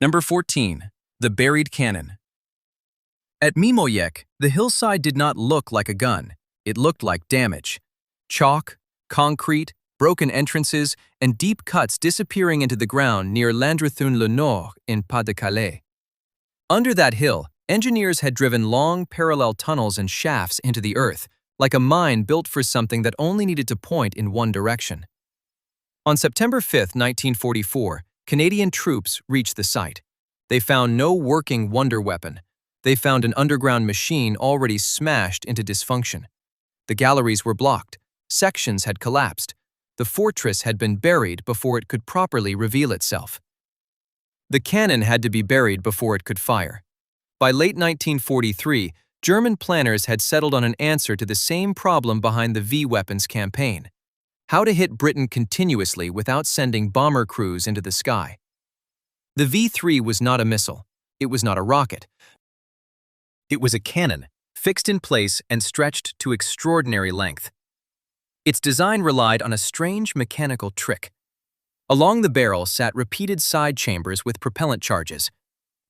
Number 14. The buried cannon. At Mimoyecques, the hillside did not look like a gun. It looked like damage. Chalk, concrete, broken entrances, and deep cuts disappearing into the ground near Landrethun-le-Nord in Pas-de-Calais. Under that hill, engineers had driven long, parallel tunnels and shafts into the earth, like a mine built for something that only needed to point in one direction. On September 5, 1944, Canadian troops reached the site. They found no working wonder weapon. They found an underground machine already smashed into dysfunction. The galleries were blocked. Sections had collapsed. The fortress had been buried before it could properly reveal itself. The cannon had to be buried before it could fire. By late 1943, German planners had settled on an answer to the same problem behind the V-weapons campaign: how to hit Britain continuously without sending bomber crews into the sky. The V-3 was not a missile. It was not a rocket. It was a cannon, fixed in place and stretched to extraordinary length. Its design relied on a strange mechanical trick. Along the barrel sat repeated side chambers with propellant charges.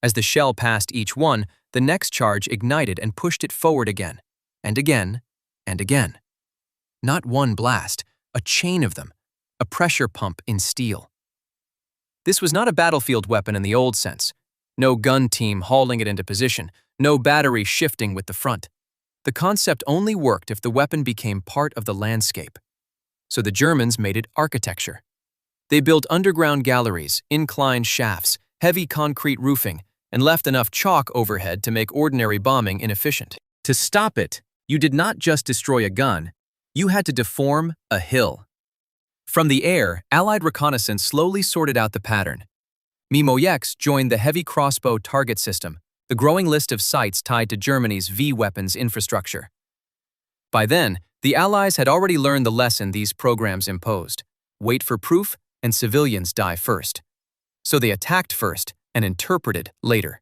As the shell passed each one, the next charge ignited and pushed it forward again, and again, and again. Not one blast, a chain of them, a pressure pump in steel. This was not a battlefield weapon in the old sense. No gun team hauling it into position, no battery shifting with the front. The concept only worked if the weapon became part of the landscape. So the Germans made it architecture. They built underground galleries, inclined shafts, heavy concrete roofing, and left enough chalk overhead to make ordinary bombing inefficient. To stop it, you did not just destroy a gun, you had to deform a hill. From the air, Allied reconnaissance slowly sorted out the pattern. Mimoyecques joined the heavy crossbow target system, the growing list of sites tied to Germany's V-weapons infrastructure. By then, the Allies had already learned the lesson these programs imposed: wait for proof and civilians die first. So they attacked first and interpreted later.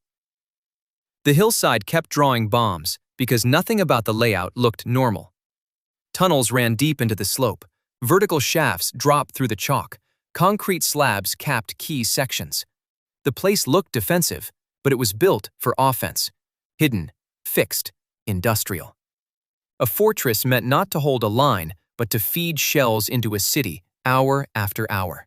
The hillside kept drawing bombs because nothing about the layout looked normal. Tunnels ran deep into the slope. Vertical shafts dropped through the chalk. Concrete slabs capped key sections. The place looked defensive, but it was built for offense. Hidden, fixed, industrial. A fortress meant not to hold a line, but to feed shells into a city, hour after hour.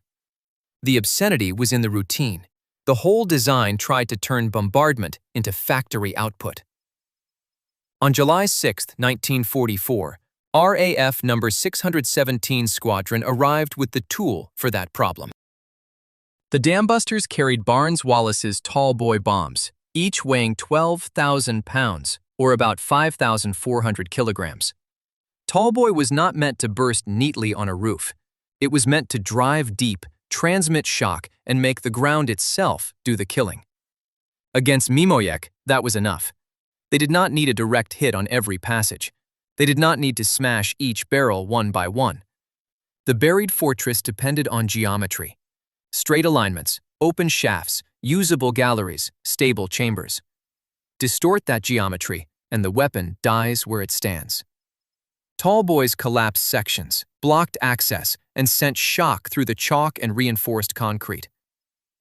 The obscenity was in the routine. The whole design tried to turn bombardment into factory output. On July 6, 1944, RAF No. 617 Squadron arrived with the tool for that problem. The dambusters carried Barnes-Wallace's tall boy bombs, each weighing 12,000 pounds, or about 5,400 kilograms. Tallboy was not meant to burst neatly on a roof. It was meant to drive deep, transmit shock, and make the ground itself do the killing. Against Mimoyecques, that was enough. They did not need a direct hit on every passage. They did not need to smash each barrel one by one. The buried fortress depended on geometry. Straight alignments, open shafts, usable galleries, stable chambers. Distort that geometry, and the weapon dies where it stands. Tallboys collapsed sections, blocked access, and sent shock through the chalk and reinforced concrete.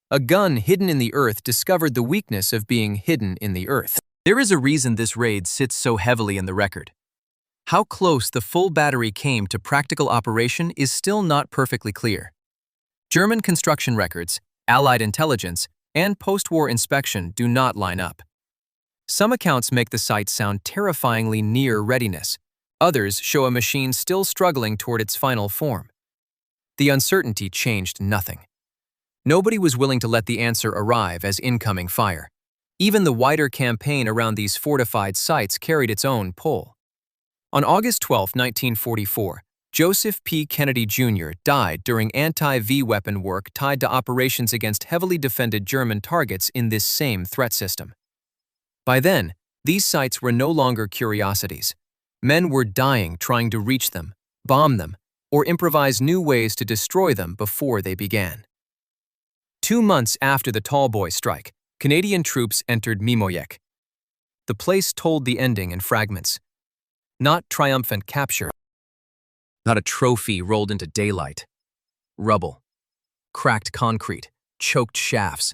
A gun hidden in the earth discovered the weakness of being hidden in the earth. There is a reason this raid sits so heavily in the record. How close the full battery came to practical operation is still not perfectly clear. German construction records, Allied intelligence, and post-war inspection do not line up. Some accounts make the site sound terrifyingly near readiness. Others show a machine still struggling toward its final form. The uncertainty changed nothing. Nobody was willing to let the answer arrive as incoming fire. Even the wider campaign around these fortified sites carried its own pull. On August 12, 1944, Joseph P. Kennedy Jr. died during anti-V weapon work tied to operations against heavily defended German targets in this same threat system. By then, these sites were no longer curiosities. Men were dying trying to reach them, bomb them, or improvise new ways to destroy them before they began. 2 months after the Tallboy strike, Canadian troops entered Mimoyecques. The place told the ending in fragments. Not triumphant capture. Not a trophy rolled into daylight. Rubble. Cracked concrete. Choked shafts.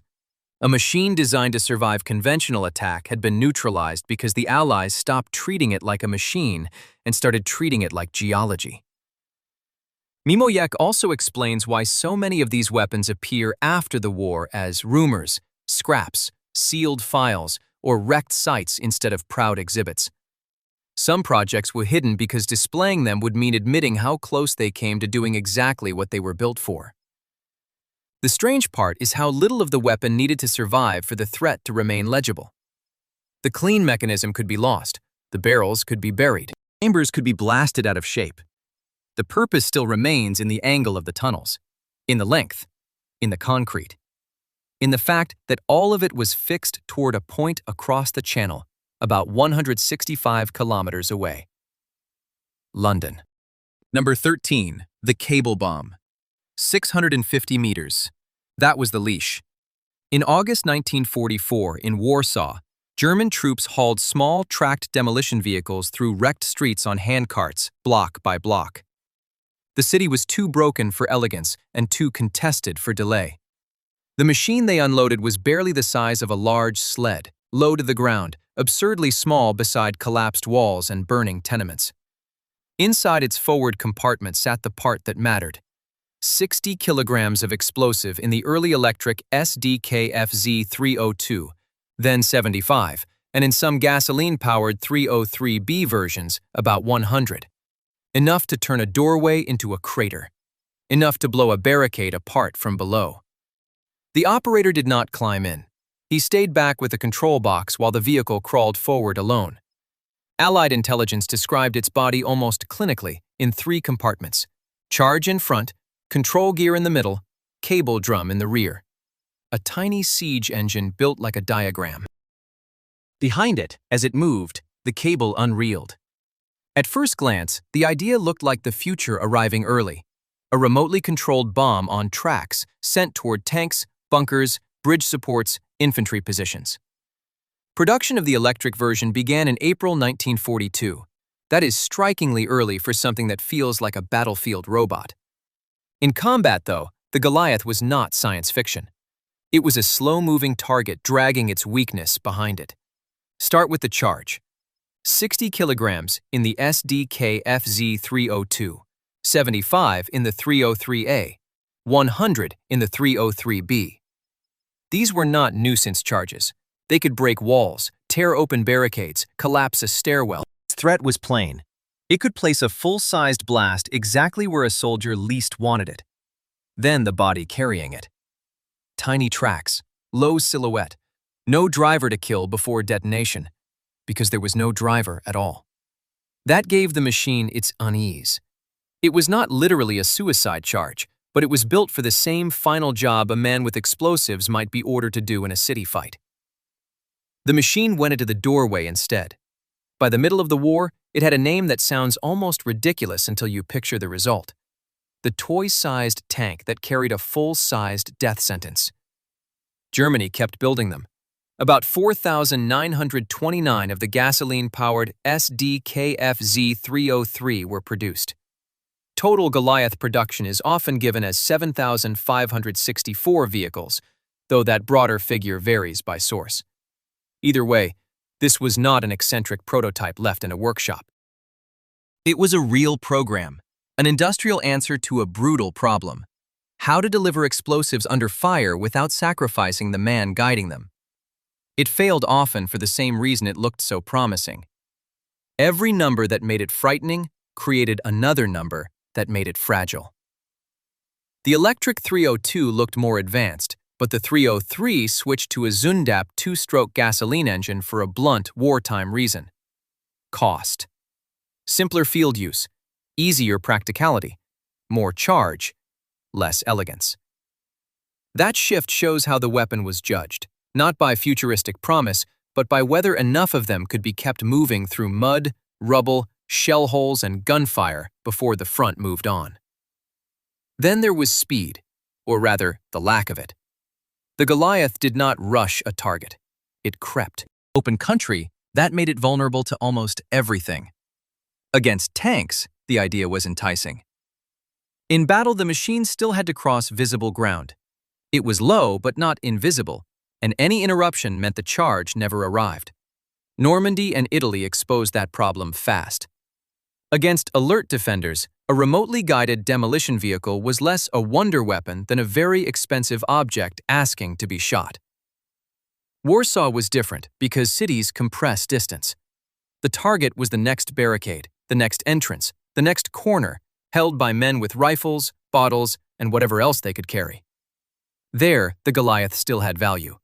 A machine designed to survive conventional attack had been neutralized because the Allies stopped treating it like a machine and started treating it like geology. Mimoyecques also explains why so many of these weapons appear after the war as rumors, scraps, sealed files, or wrecked sites instead of proud exhibits. Some projects were hidden because displaying them would mean admitting how close they came to doing exactly what they were built for. The strange part is how little of the weapon needed to survive for the threat to remain legible. The clean mechanism could be lost, the barrels could be buried, chambers could be blasted out of shape. The purpose still remains in the angle of the tunnels, in the length, in the concrete, in the fact that all of it was fixed toward a point across the channel, about 165 kilometers away. London. Number 13. The cable bomb. 650 meters. That was the leash. In August 1944, in Warsaw, German troops hauled small tracked demolition vehicles through wrecked streets on handcarts, block by block. The city was too broken for elegance and too contested for delay. The machine they unloaded was barely the size of a large sled, low to the ground, absurdly small beside collapsed walls and burning tenements. Inside its forward compartment sat the part that mattered. 60 kilograms of explosive in the early electric SDKFZ-302, then 75, and in some gasoline-powered 303B versions, about 100. Enough to turn a doorway into a crater. Enough to blow a barricade apart from below. The operator did not climb in. He stayed back with the control box while the vehicle crawled forward alone. Allied intelligence described its body almost clinically in 3 compartments: charge in front, control gear in the middle, cable drum in the rear. A tiny siege engine built like a diagram. Behind it, as it moved, the cable unreeled. At first glance, the idea looked like the future arriving early. A remotely controlled bomb on tracks sent toward tanks, bunkers, bridge supports, infantry positions. Production of the electric version began in April 1942. That is strikingly early for something that feels like a battlefield robot. In combat, though, the Goliath was not science fiction. It was a slow-moving target dragging its weakness behind it. Start with the charge. 60 kilograms in the SDKFZ-302, 75 in the 303A, 100 in the 303B. These were not nuisance charges. They could break walls, tear open barricades, collapse a stairwell. Its threat was plain. It could place a full-sized blast exactly where a soldier least wanted it. Then the body carrying it. Tiny tracks, low silhouette, no driver to kill before detonation, because there was no driver at all. That gave the machine its unease. It was not literally a suicide charge, but it was built for the same final job a man with explosives might be ordered to do in a city fight. The machine went into the doorway instead. By the middle of the war, it had a name that sounds almost ridiculous until you picture the result. The toy-sized tank that carried a full-sized death sentence. Germany kept building them. About 4,929 of the gasoline-powered SDKFZ-303 were produced. Total Goliath production is often given as 7,564 vehicles, though that broader figure varies by source. Either way, this was not an eccentric prototype left in a workshop. It was a real program, an industrial answer to a brutal problem: how to deliver explosives under fire without sacrificing the man guiding them. It failed often for the same reason it looked so promising. Every number that made it frightening created another number that made it fragile. The electric 302 looked more advanced, but the 303 switched to a Zundap 2-stroke gasoline engine for a blunt wartime reason: cost. Simpler field use, easier practicality, more charge, less elegance. That shift shows how the weapon was judged, not by futuristic promise, but by whether enough of them could be kept moving through mud, rubble, shell holes, and gunfire before the front moved on. Then there was speed, or rather, the lack of it. The Goliath did not rush a target. It crept. Open country, that made it vulnerable to almost everything. Against tanks, the idea was enticing. In battle, the machine still had to cross visible ground. It was low, but not invisible, and any interruption meant the charge never arrived. Normandy and Italy exposed that problem fast. Against alert defenders, a remotely guided demolition vehicle was less a wonder weapon than a very expensive object asking to be shot. Warsaw was different because cities compress distance. The target was the next barricade, the next entrance, the next corner, held by men with rifles, bottles, and whatever else they could carry. There, the Goliath still had value.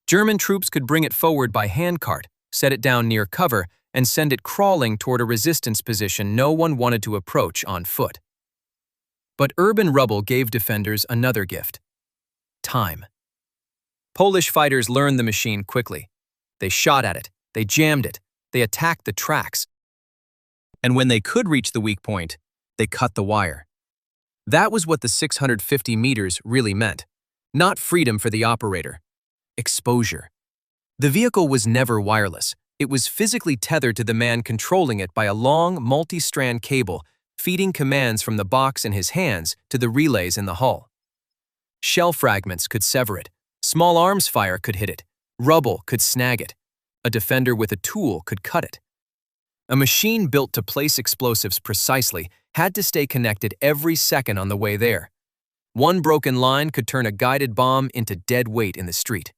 German troops could bring it forward by handcart, set it down near cover, and send it crawling toward a resistance position no one wanted to approach on foot. But urban rubble gave defenders another gift: time. Polish fighters learned the machine quickly. They shot at it, they jammed it, they attacked the tracks. And when they could reach the weak point, they cut the wire. That was what the 650 meters really meant. Not freedom for the operator. Exposure. The vehicle was never wireless. It was physically tethered to the man controlling it by a long, multi-strand cable, feeding commands from the box in his hands to the relays in the hull. Shell fragments could sever it. Small arms fire could hit it. Rubble could snag it. A defender with a tool could cut it. A machine built to place explosives precisely had to stay connected every second on the way there. One broken line could turn a guided bomb into dead weight in the street.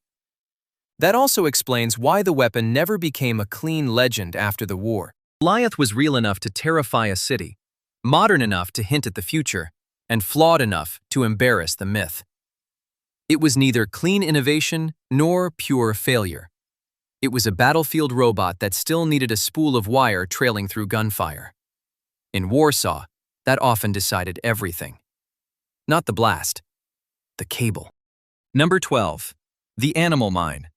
That also explains why the weapon never became a clean legend after the war. Goliath was real enough to terrify a city, modern enough to hint at the future, and flawed enough to embarrass the myth. It was neither clean innovation nor pure failure. It was a battlefield robot that still needed a spool of wire trailing through gunfire. In Warsaw, that often decided everything. Not the blast, the cable. Number 12. The animal mine.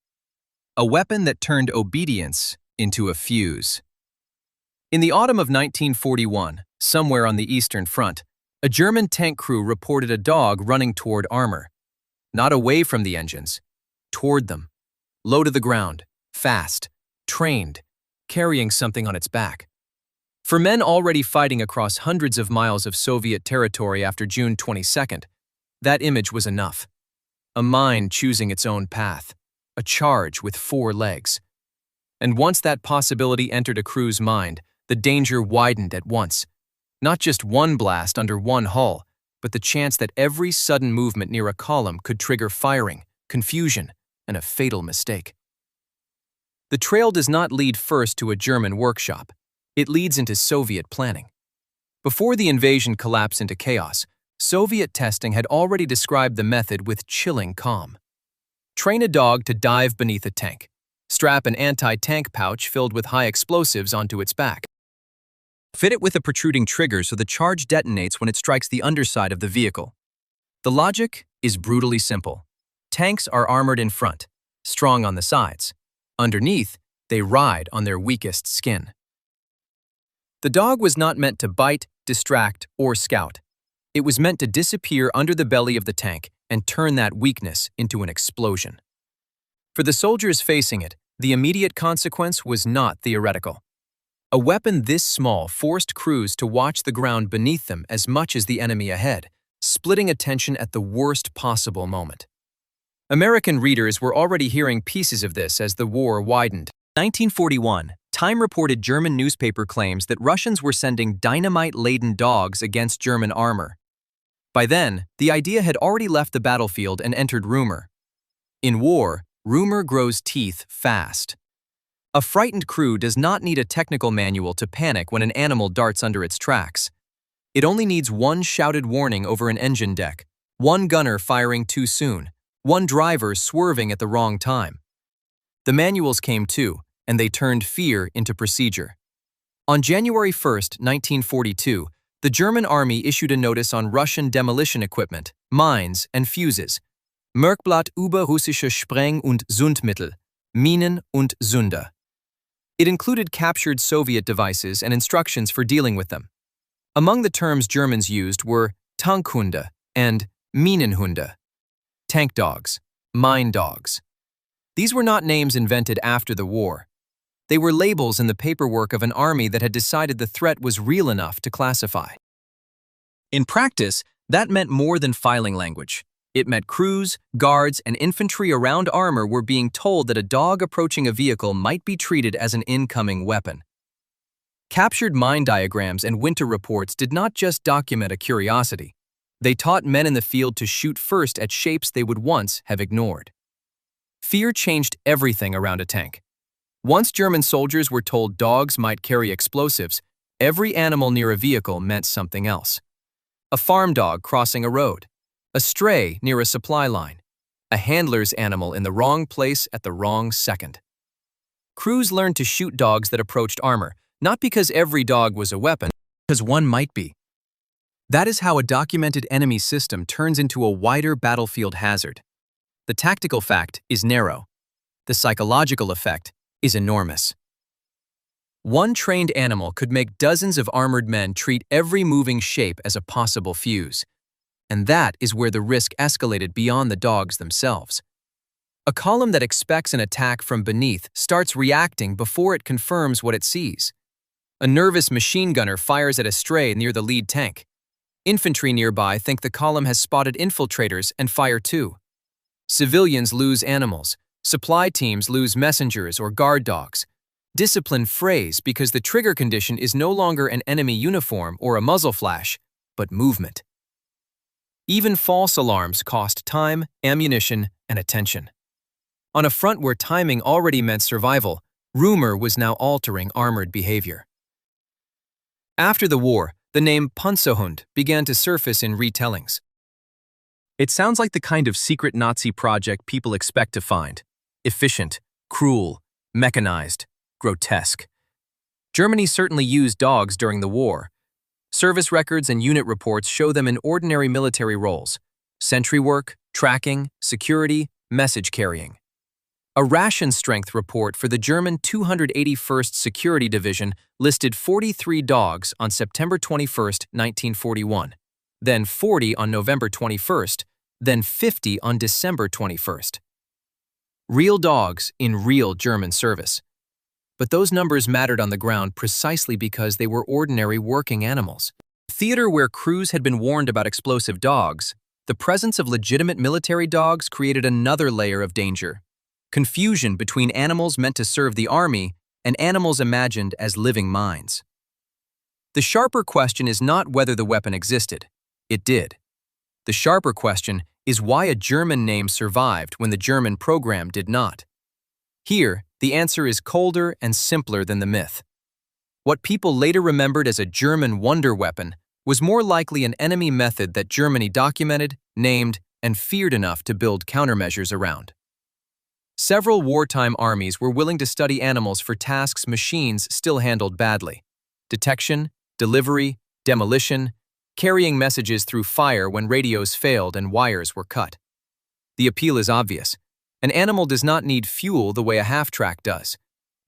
A weapon that turned obedience into a fuse. In the autumn of 1941, somewhere on the Eastern Front, a German tank crew reported a dog running toward armor. Not away from the engines, toward them. Low to the ground, fast, trained, carrying something on its back. For men already fighting across hundreds of miles of Soviet territory after June 22nd, that image was enough. A mine choosing its own path. A charge with 4 legs. And once that possibility entered a crew's mind, the danger widened at once. Not just one blast under one hull, but the chance that every sudden movement near a column could trigger firing, confusion, and a fatal mistake. The trail does not lead first to a German workshop. It leads into Soviet planning. Before the invasion collapsed into chaos, Soviet testing had already described the method with chilling calm. Train a dog to dive beneath a tank. Strap an anti-tank pouch filled with high explosives onto its back. Fit it with a protruding trigger so the charge detonates when it strikes the underside of the vehicle. The logic is brutally simple. Tanks are armored in front, strong on the sides. Underneath, they ride on their weakest skin. The dog was not meant to bite, distract, or scout. It was meant to disappear under the belly of the tank and turn that weakness into an explosion. For the soldiers facing it, the immediate consequence was not theoretical. A weapon this small forced crews to watch the ground beneath them as much as the enemy ahead, splitting attention at the worst possible moment. American readers were already hearing pieces of this as the war widened. 1941, Time reported German newspaper claims that Russians were sending dynamite-laden dogs against German armor. By then, the idea had already left the battlefield and entered rumor. In war, rumor grows teeth fast. A frightened crew does not need a technical manual to panic when an animal darts under its tracks. It only needs one shouted warning over an engine deck, one gunner firing too soon, one driver swerving at the wrong time. The manuals came too, and they turned fear into procedure. On January 1, 1942, the German army issued a notice on Russian demolition equipment, mines, and fuses. Merkblatt über russische Spreng- und Zündmittel, Minen und Zünder. It included captured Soviet devices and instructions for dealing with them. Among the terms Germans used were Tankhunde and Minenhunde, tank dogs, mine dogs. These were not names invented after the war. They were labels in the paperwork of an army that had decided the threat was real enough to classify. In practice, that meant more than filing language. It meant crews, guards, and infantry around armor were being told that a dog approaching a vehicle might be treated as an incoming weapon. Captured mine diagrams and winter reports did not just document a curiosity. They taught men in the field to shoot first at shapes they would once have ignored. Fear changed everything around a tank. Once German soldiers were told dogs might carry explosives, every animal near a vehicle meant something else. A farm dog crossing a road, a stray near a supply line, a handler's animal in the wrong place at the wrong second. Crews learned to shoot dogs that approached armor, not because every dog was a weapon, because one might be. That is how a documented enemy system turns into a wider battlefield hazard. The tactical fact is narrow. The psychological effect is enormous. One trained animal could make dozens of armored men treat every moving shape as a possible fuse. And that is where the risk escalated beyond the dogs themselves. A column that expects an attack from beneath starts reacting before it confirms what it sees. A nervous machine gunner fires at a stray near the lead tank. Infantry nearby think the column has spotted infiltrators and fire too. Civilians lose animals. Supply teams lose messengers or guard dogs. Discipline frays because the trigger condition is no longer an enemy uniform or a muzzle flash, but movement. Even false alarms cost time, ammunition, and attention. On a front where timing already meant survival, rumor was now altering armored behavior. After the war, the name Panzerhund began to surface in retellings. It sounds like the kind of secret Nazi project people expect to find. Efficient, cruel, mechanized, grotesque. Germany certainly used dogs during the war. Service records and unit reports show them in ordinary military roles: sentry work, tracking, security, message carrying. A ration strength report for the German 281st Security Division listed 43 dogs on September 21, 1941, then 40 on November 21, then 50 on December 21. Real dogs in real German service. But those numbers mattered on the ground precisely because they were ordinary working animals. Theater where crews had been warned about explosive dogs, the presence of legitimate military dogs created another layer of danger. Confusion between animals meant to serve the army and animals imagined as living minds. The sharper question is not whether the weapon existed. It did. The sharper question is why a German name survived when the German program did not. Here, the answer is colder and simpler than the myth. What people later remembered as a German wonder weapon was more likely an enemy method that Germany documented, named, and feared enough to build countermeasures around. Several wartime armies were willing to study animals for tasks machines still handled badly: detection, delivery, demolition, carrying messages through fire when radios failed and wires were cut. The appeal is obvious. An animal does not need fuel the way a half-track does.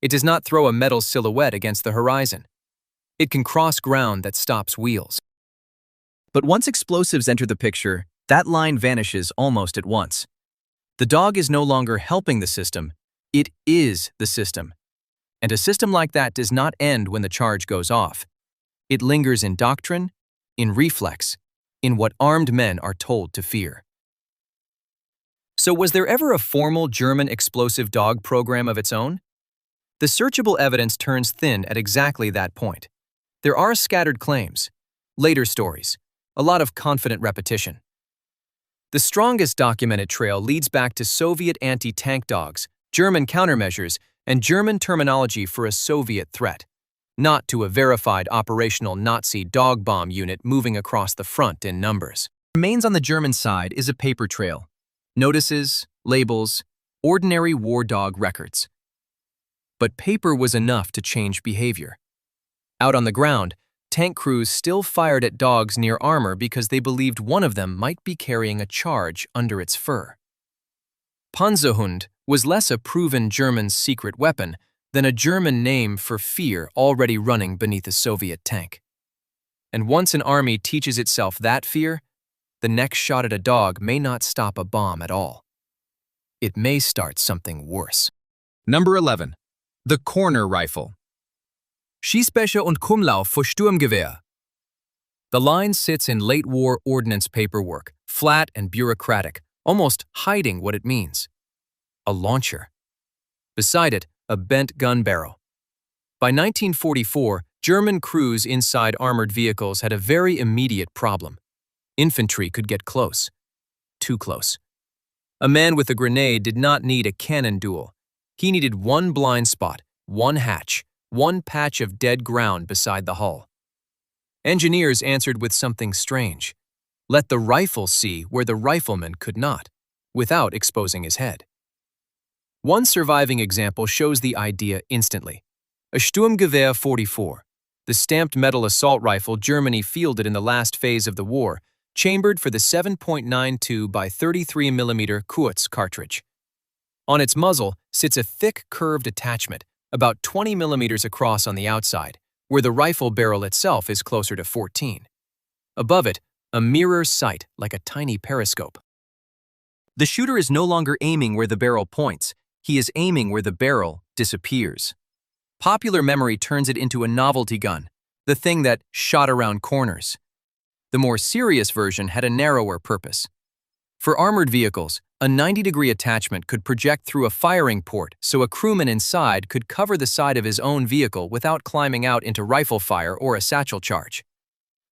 It does not throw a metal silhouette against the horizon. It can cross ground that stops wheels. But once explosives enter the picture, that line vanishes almost at once. The dog is no longer helping the system, it is the system. And a system like that does not end when the charge goes off. It lingers in doctrine, in reflex, in what armed men are told to fear. So was there ever a formal German explosive dog program of its own? The searchable evidence turns thin at exactly that point. There are scattered claims, later stories, a lot of confident repetition. The strongest documented trail leads back to Soviet anti-tank dogs, German countermeasures, and German terminology for a Soviet threat, not to a verified operational Nazi dog bomb unit moving across the front in numbers. What remains on the German side is a paper trail. Notices, labels, ordinary war dog records. But paper was enough to change behavior. Out on the ground, tank crews still fired at dogs near armor because they believed one of them might be carrying a charge under its fur. Panzerhund was less a proven German secret weapon than a German name for fear already running beneath a Soviet tank. And once an army teaches itself that fear, the next shot at a dog may not stop a bomb at all. It may start something worse. Number 11. The corner rifle. Schießbäche und Krummlauf für Sturmgewehr. The line sits in late-war ordnance paperwork, flat and bureaucratic, almost hiding what it means. A launcher. Beside it, a bent gun barrel. By 1944, German crews inside armored vehicles had a very immediate problem. Infantry could get close. Too close. A man with a grenade did not need a cannon duel. He needed one blind spot, one hatch, one patch of dead ground beside the hull. Engineers answered with something strange. Let the rifle see where the rifleman could not, without exposing his head. One surviving example shows the idea instantly. A Sturmgewehr 44, the stamped metal assault rifle Germany fielded in the last phase of the war, chambered for the 7.92 by 33 mm Kurz cartridge. On its muzzle sits a thick curved attachment, about 20 mm across on the outside, where the rifle barrel itself is closer to 14. Above it, a mirror sight like a tiny periscope. The shooter is no longer aiming where the barrel points, he is aiming where the barrel disappears. Popular memory turns it into a novelty gun, the thing that shot around corners. The more serious version had a narrower purpose. For armored vehicles, a 90-degree attachment could project through a firing port so a crewman inside could cover the side of his own vehicle without climbing out into rifle fire or a satchel charge.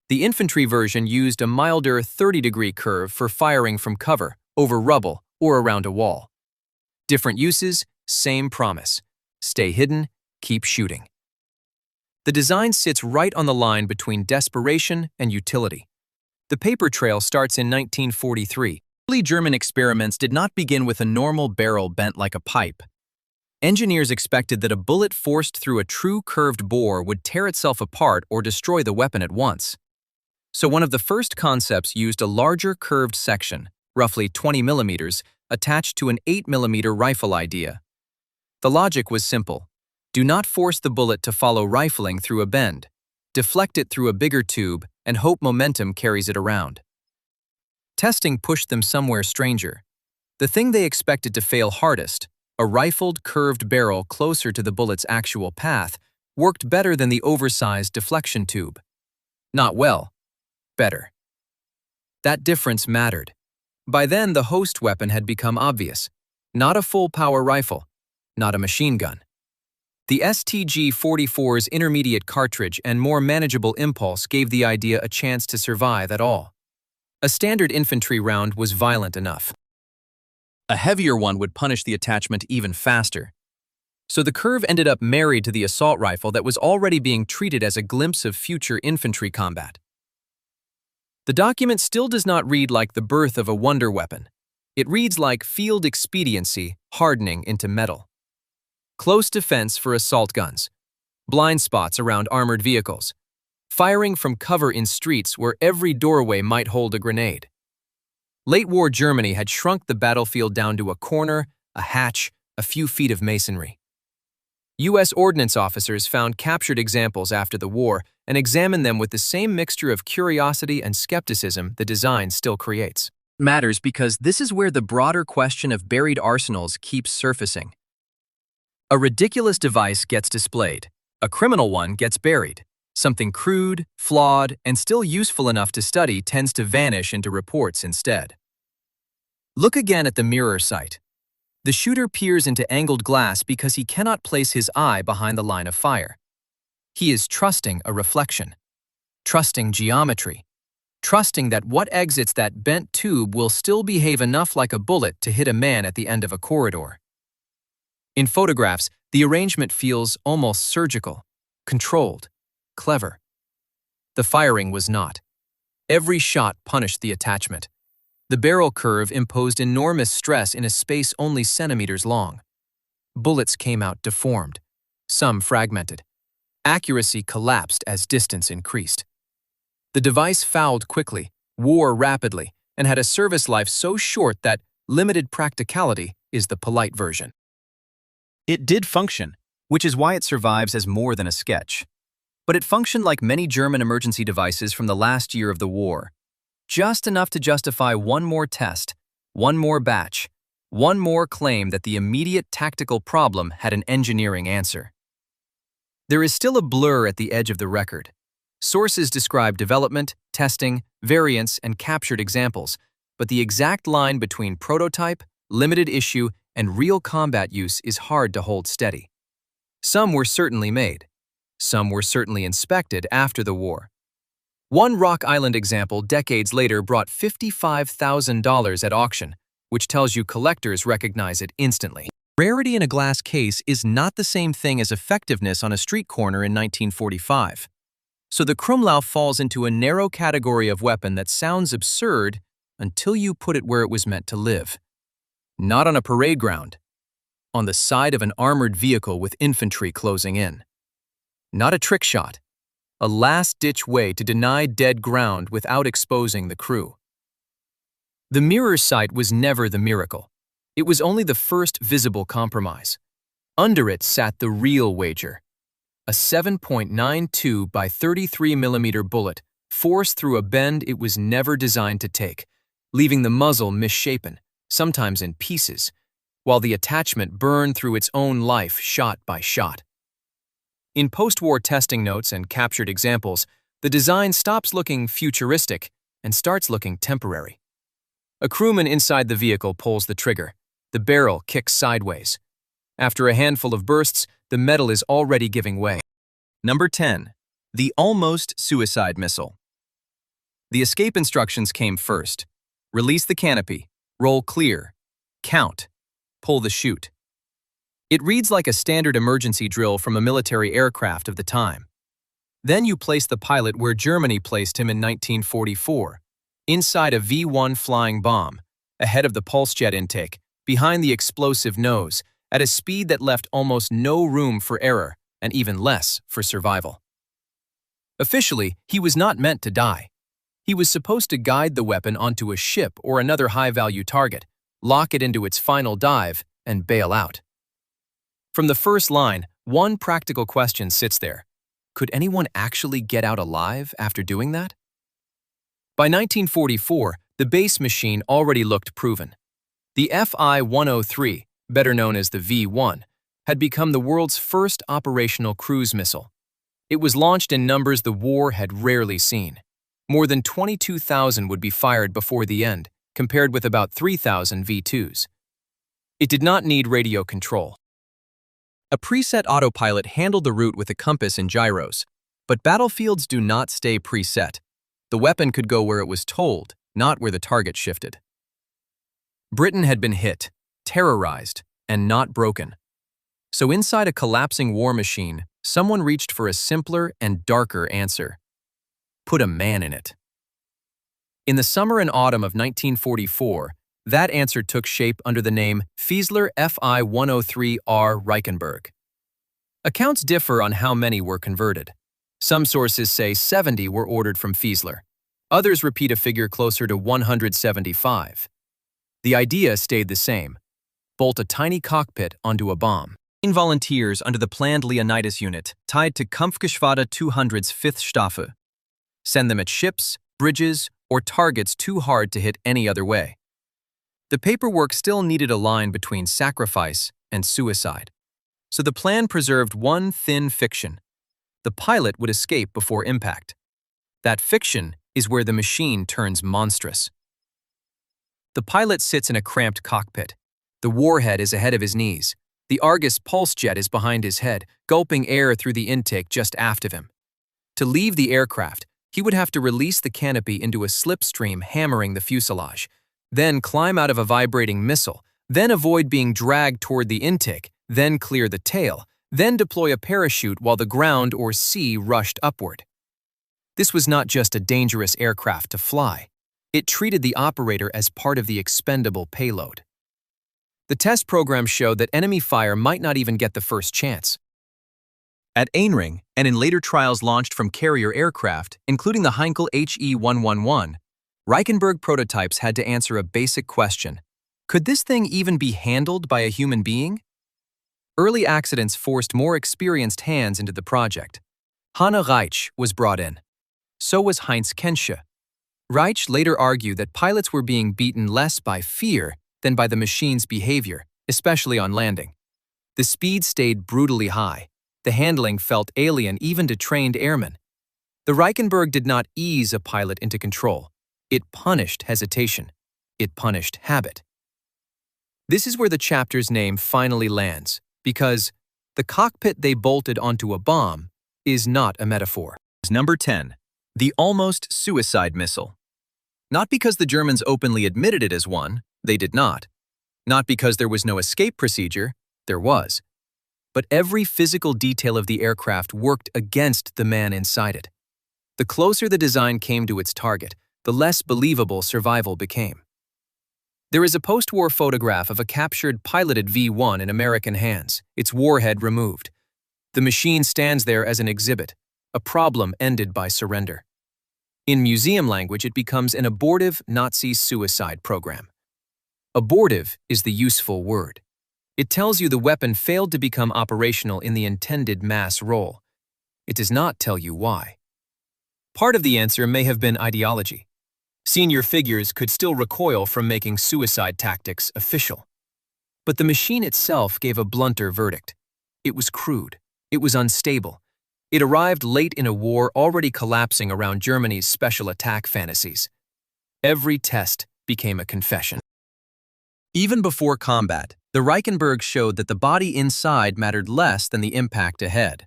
The infantry version used a milder 30-degree curve for firing from cover, over rubble, or around a wall. Different uses, same promise. Stay hidden, keep shooting. The design sits right on the line between desperation and utility. The paper trail starts in 1943. Early German experiments did not begin with a normal barrel bent like a pipe. Engineers expected that a bullet forced through a true curved bore would tear itself apart or destroy the weapon at once. So one of the first concepts used a larger curved section, roughly 20 millimeters, attached to an 8 millimeter rifle idea. The logic was simple. Do not force the bullet to follow rifling through a bend. Deflect it through a bigger tube and hope momentum carries it around. Testing pushed them somewhere stranger. The thing they expected to fail hardest, a rifled curved barrel closer to the bullet's actual path, worked better than the oversized deflection tube. Not well, better. That difference mattered. By then, the host weapon had become obvious. Not a full-power rifle, not a machine gun. The STG-44's intermediate cartridge and more manageable impulse gave the idea a chance to survive at all. A standard infantry round was violent enough. A heavier one would punish the attachment even faster. So the curve ended up married to the assault rifle that was already being treated as a glimpse of future infantry combat. The document still does not read like the birth of a wonder weapon. It reads like field expediency hardening into metal. Close defense for assault guns. Blind spots around armored vehicles. Firing from cover in streets where every doorway might hold a grenade. Late-war Germany had shrunk the battlefield down to a corner, a hatch, a few feet of masonry. U.S. ordnance officers found captured examples after the war and examined them with the same mixture of curiosity and skepticism the design still creates. It matters because this is where the broader question of buried arsenals keeps surfacing. A ridiculous device gets displayed. A criminal one gets buried. Something crude, flawed, and still useful enough to study tends to vanish into reports instead. Look again at the mirror sight. The shooter peers into angled glass because he cannot place his eye behind the line of fire. He is trusting a reflection, trusting geometry, trusting that what exits that bent tube will still behave enough like a bullet to hit a man at the end of a corridor. In photographs, the arrangement feels almost surgical, controlled, clever. The firing was not. Every shot punished the attachment. The barrel curve imposed enormous stress in a space only centimeters long. Bullets came out deformed, some fragmented. Accuracy collapsed as distance increased. The device fouled quickly, wore rapidly, and had a service life so short that limited practicality is the polite version. It did function, which is why it survives as more than a sketch. But it functioned like many German emergency devices from the last year of the war. Just enough to justify one more test, one more batch, one more claim that the immediate tactical problem had an engineering answer. There is still a blur at the edge of the record. Sources describe development, testing, variants, and captured examples, but the exact line between prototype, limited issue, and real combat use is hard to hold steady. Some were certainly made. Some were certainly inspected after the war. One Rock Island example decades later brought $55,000 at auction, which tells you collectors recognize it instantly. Rarity in a glass case is not the same thing as effectiveness on a street corner in 1945. So the Krummlauf falls into a narrow category of weapon that sounds absurd until you put it where it was meant to live. Not on a parade ground. On the side of an armored vehicle with infantry closing in. Not a trick shot. A last-ditch way to deny dead ground without exposing the crew. The mirror sight was never the miracle. It was only the first visible compromise. Under it sat the real wager. A 7.92 by 33mm bullet forced through a bend it was never designed to take, leaving the muzzle misshapen, sometimes in pieces, while the attachment burned through its own life shot by shot. In post-war testing notes and captured examples, the design stops looking futuristic and starts looking temporary. A crewman inside the vehicle pulls the trigger. The barrel kicks sideways. After a handful of bursts, the metal is already giving way. Number 10. The almost suicide missile. The escape instructions came first. Release the canopy, roll clear, count, pull the chute. It reads like a standard emergency drill from a military aircraft of the time. Then you place the pilot where Germany placed him in 1944, inside a V-1 flying bomb, ahead of the pulse jet intake, behind the explosive nose, at a speed that left almost no room for error, and even less for survival. Officially, he was not meant to die. He was supposed to guide the weapon onto a ship or another high-value target, lock it into its final dive, and bail out. From the first line, one practical question sits there. Could anyone actually get out alive after doing that? By 1944, the base machine already looked proven. The Fi-103, better known as the V-1, had become the world's first operational cruise missile. It was launched in numbers the war had rarely seen. More than 22,000 would be fired before the end, compared with about 3,000 V-2s. It did not need radio control. A preset autopilot handled the route with a compass and gyros, but battlefields do not stay preset. The weapon could go where it was told, not where the target shifted. Britain had been hit, terrorized, and not broken. So inside a collapsing war machine, someone reached for a simpler and darker answer. Put a man in it. In the summer and autumn of 1944, that answer took shape under the name Fiesler Fi-103R Reichenberg. Accounts differ on how many were converted. Some sources say 70 were ordered from Fiesler. Others repeat a figure closer to 175. The idea stayed the same. Bolt a tiny cockpit onto a bomb. Volunteers under the planned Leonidas unit, tied to Kampfgeschwader 200's 5th Staffel. Send them at ships, bridges, or targets too hard to hit any other way. The paperwork still needed a line between sacrifice and suicide. So the plan preserved one thin fiction. The pilot would escape before impact. That fiction is where the machine turns monstrous. The pilot sits in a cramped cockpit. The warhead is ahead of his knees. The Argus pulse jet is behind his head, gulping air through the intake just aft of him. To leave the aircraft, he would have to release the canopy into a slipstream hammering the fuselage, then climb out of a vibrating missile, then avoid being dragged toward the intake, then clear the tail, then deploy a parachute while the ground or sea rushed upward. This was not just a dangerous aircraft to fly. It treated the operator as part of the expendable payload. The test program showed that enemy fire might not even get the first chance. At Ainring, and in later trials launched from carrier aircraft, including the Heinkel HE-111, Reichenberg prototypes had to answer a basic question. Could this thing even be handled by a human being? Early accidents forced more experienced hands into the project. Hanne Reich was brought in. So was Heinz Kensche. Reich later argued that pilots were being beaten less by fear than by the machine's behavior, especially on landing. The speed stayed brutally high. The handling felt alien even to trained airmen. The Reichenberg did not ease a pilot into control. It punished hesitation. It punished habit. This is where the chapter's name finally lands, because the cockpit they bolted onto a bomb is not a metaphor. Number 10. The almost suicide missile. Not because the Germans openly admitted it as one, they did not. Not because there was no escape procedure, there was. But every physical detail of the aircraft worked against the man inside it. The closer the design came to its target, the less believable survival became. There is a post-war photograph of a captured piloted V-1 in American hands, its warhead removed. The machine stands there as an exhibit, a problem ended by surrender. In museum language, it becomes an abortive Nazi suicide program. Abortive is the useful word. It tells you the weapon failed to become operational in the intended mass role. It does not tell you why. Part of the answer may have been ideology. Senior figures could still recoil from making suicide tactics official. But the machine itself gave a blunter verdict. It was crude. It was unstable. It arrived late in a war already collapsing around Germany's special attack fantasies. Every test became a confession. Even before combat, the Reichenberg showed that the body inside mattered less than the impact ahead.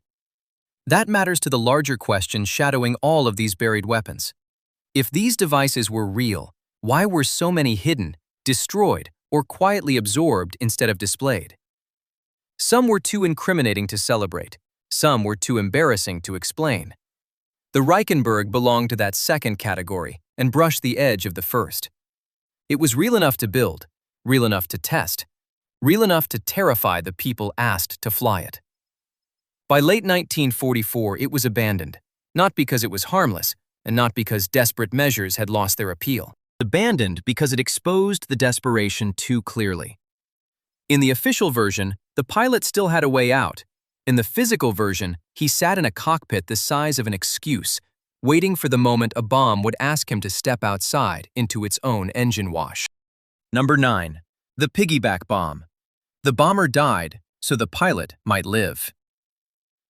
That matters to the larger question shadowing all of these buried weapons. If these devices were real, why were so many hidden, destroyed, or quietly absorbed instead of displayed? Some were too incriminating to celebrate. Some were too embarrassing to explain. The Reichenberg belonged to that second category and brushed the edge of the first. It was real enough to build, real enough to test, real enough to terrify the people asked to fly it. By late 1944, it was abandoned, not because it was harmless, and not because desperate measures had lost their appeal. Abandoned because it exposed the desperation too clearly. In the official version, the pilot still had a way out. In the physical version, he sat in a cockpit the size of an excuse, waiting for the moment a bomb would ask him to step outside into its own engine wash. Number 9. The piggyback bomb. The bomber died, so the pilot might live.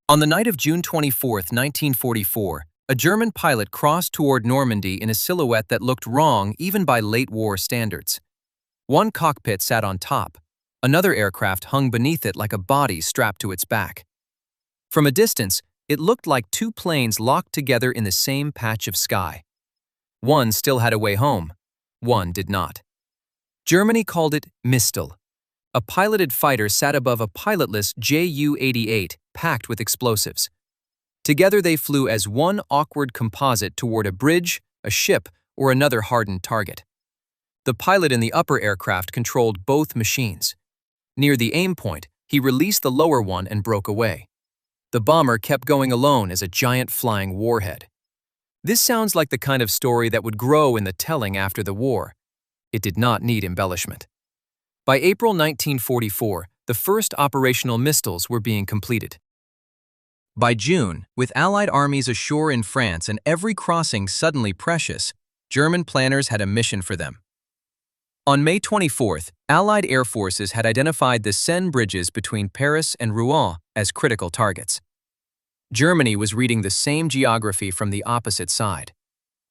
On the night of June 24, 1944, a German pilot crossed toward Normandy in a silhouette that looked wrong even by late war standards. One cockpit sat on top. Another aircraft hung beneath it like a body strapped to its back. From a distance, it looked like two planes locked together in the same patch of sky. One still had a way home. One did not. Germany called it Mistel. A piloted fighter sat above a pilotless Ju-88 packed with explosives. Together they flew as one awkward composite toward a bridge, a ship, or another hardened target. The pilot in the upper aircraft controlled both machines. Near the aim point, he released the lower one and broke away. The bomber kept going alone as a giant flying warhead. This sounds like the kind of story that would grow in the telling after the war. It did not need embellishment. By April 1944, the first operational Mistels were being completed. By June, with Allied armies ashore in France and every crossing suddenly precious, German planners had a mission for them. On May 24th, Allied air forces had identified the Seine bridges between Paris and Rouen as critical targets. Germany was reading the same geography from the opposite side.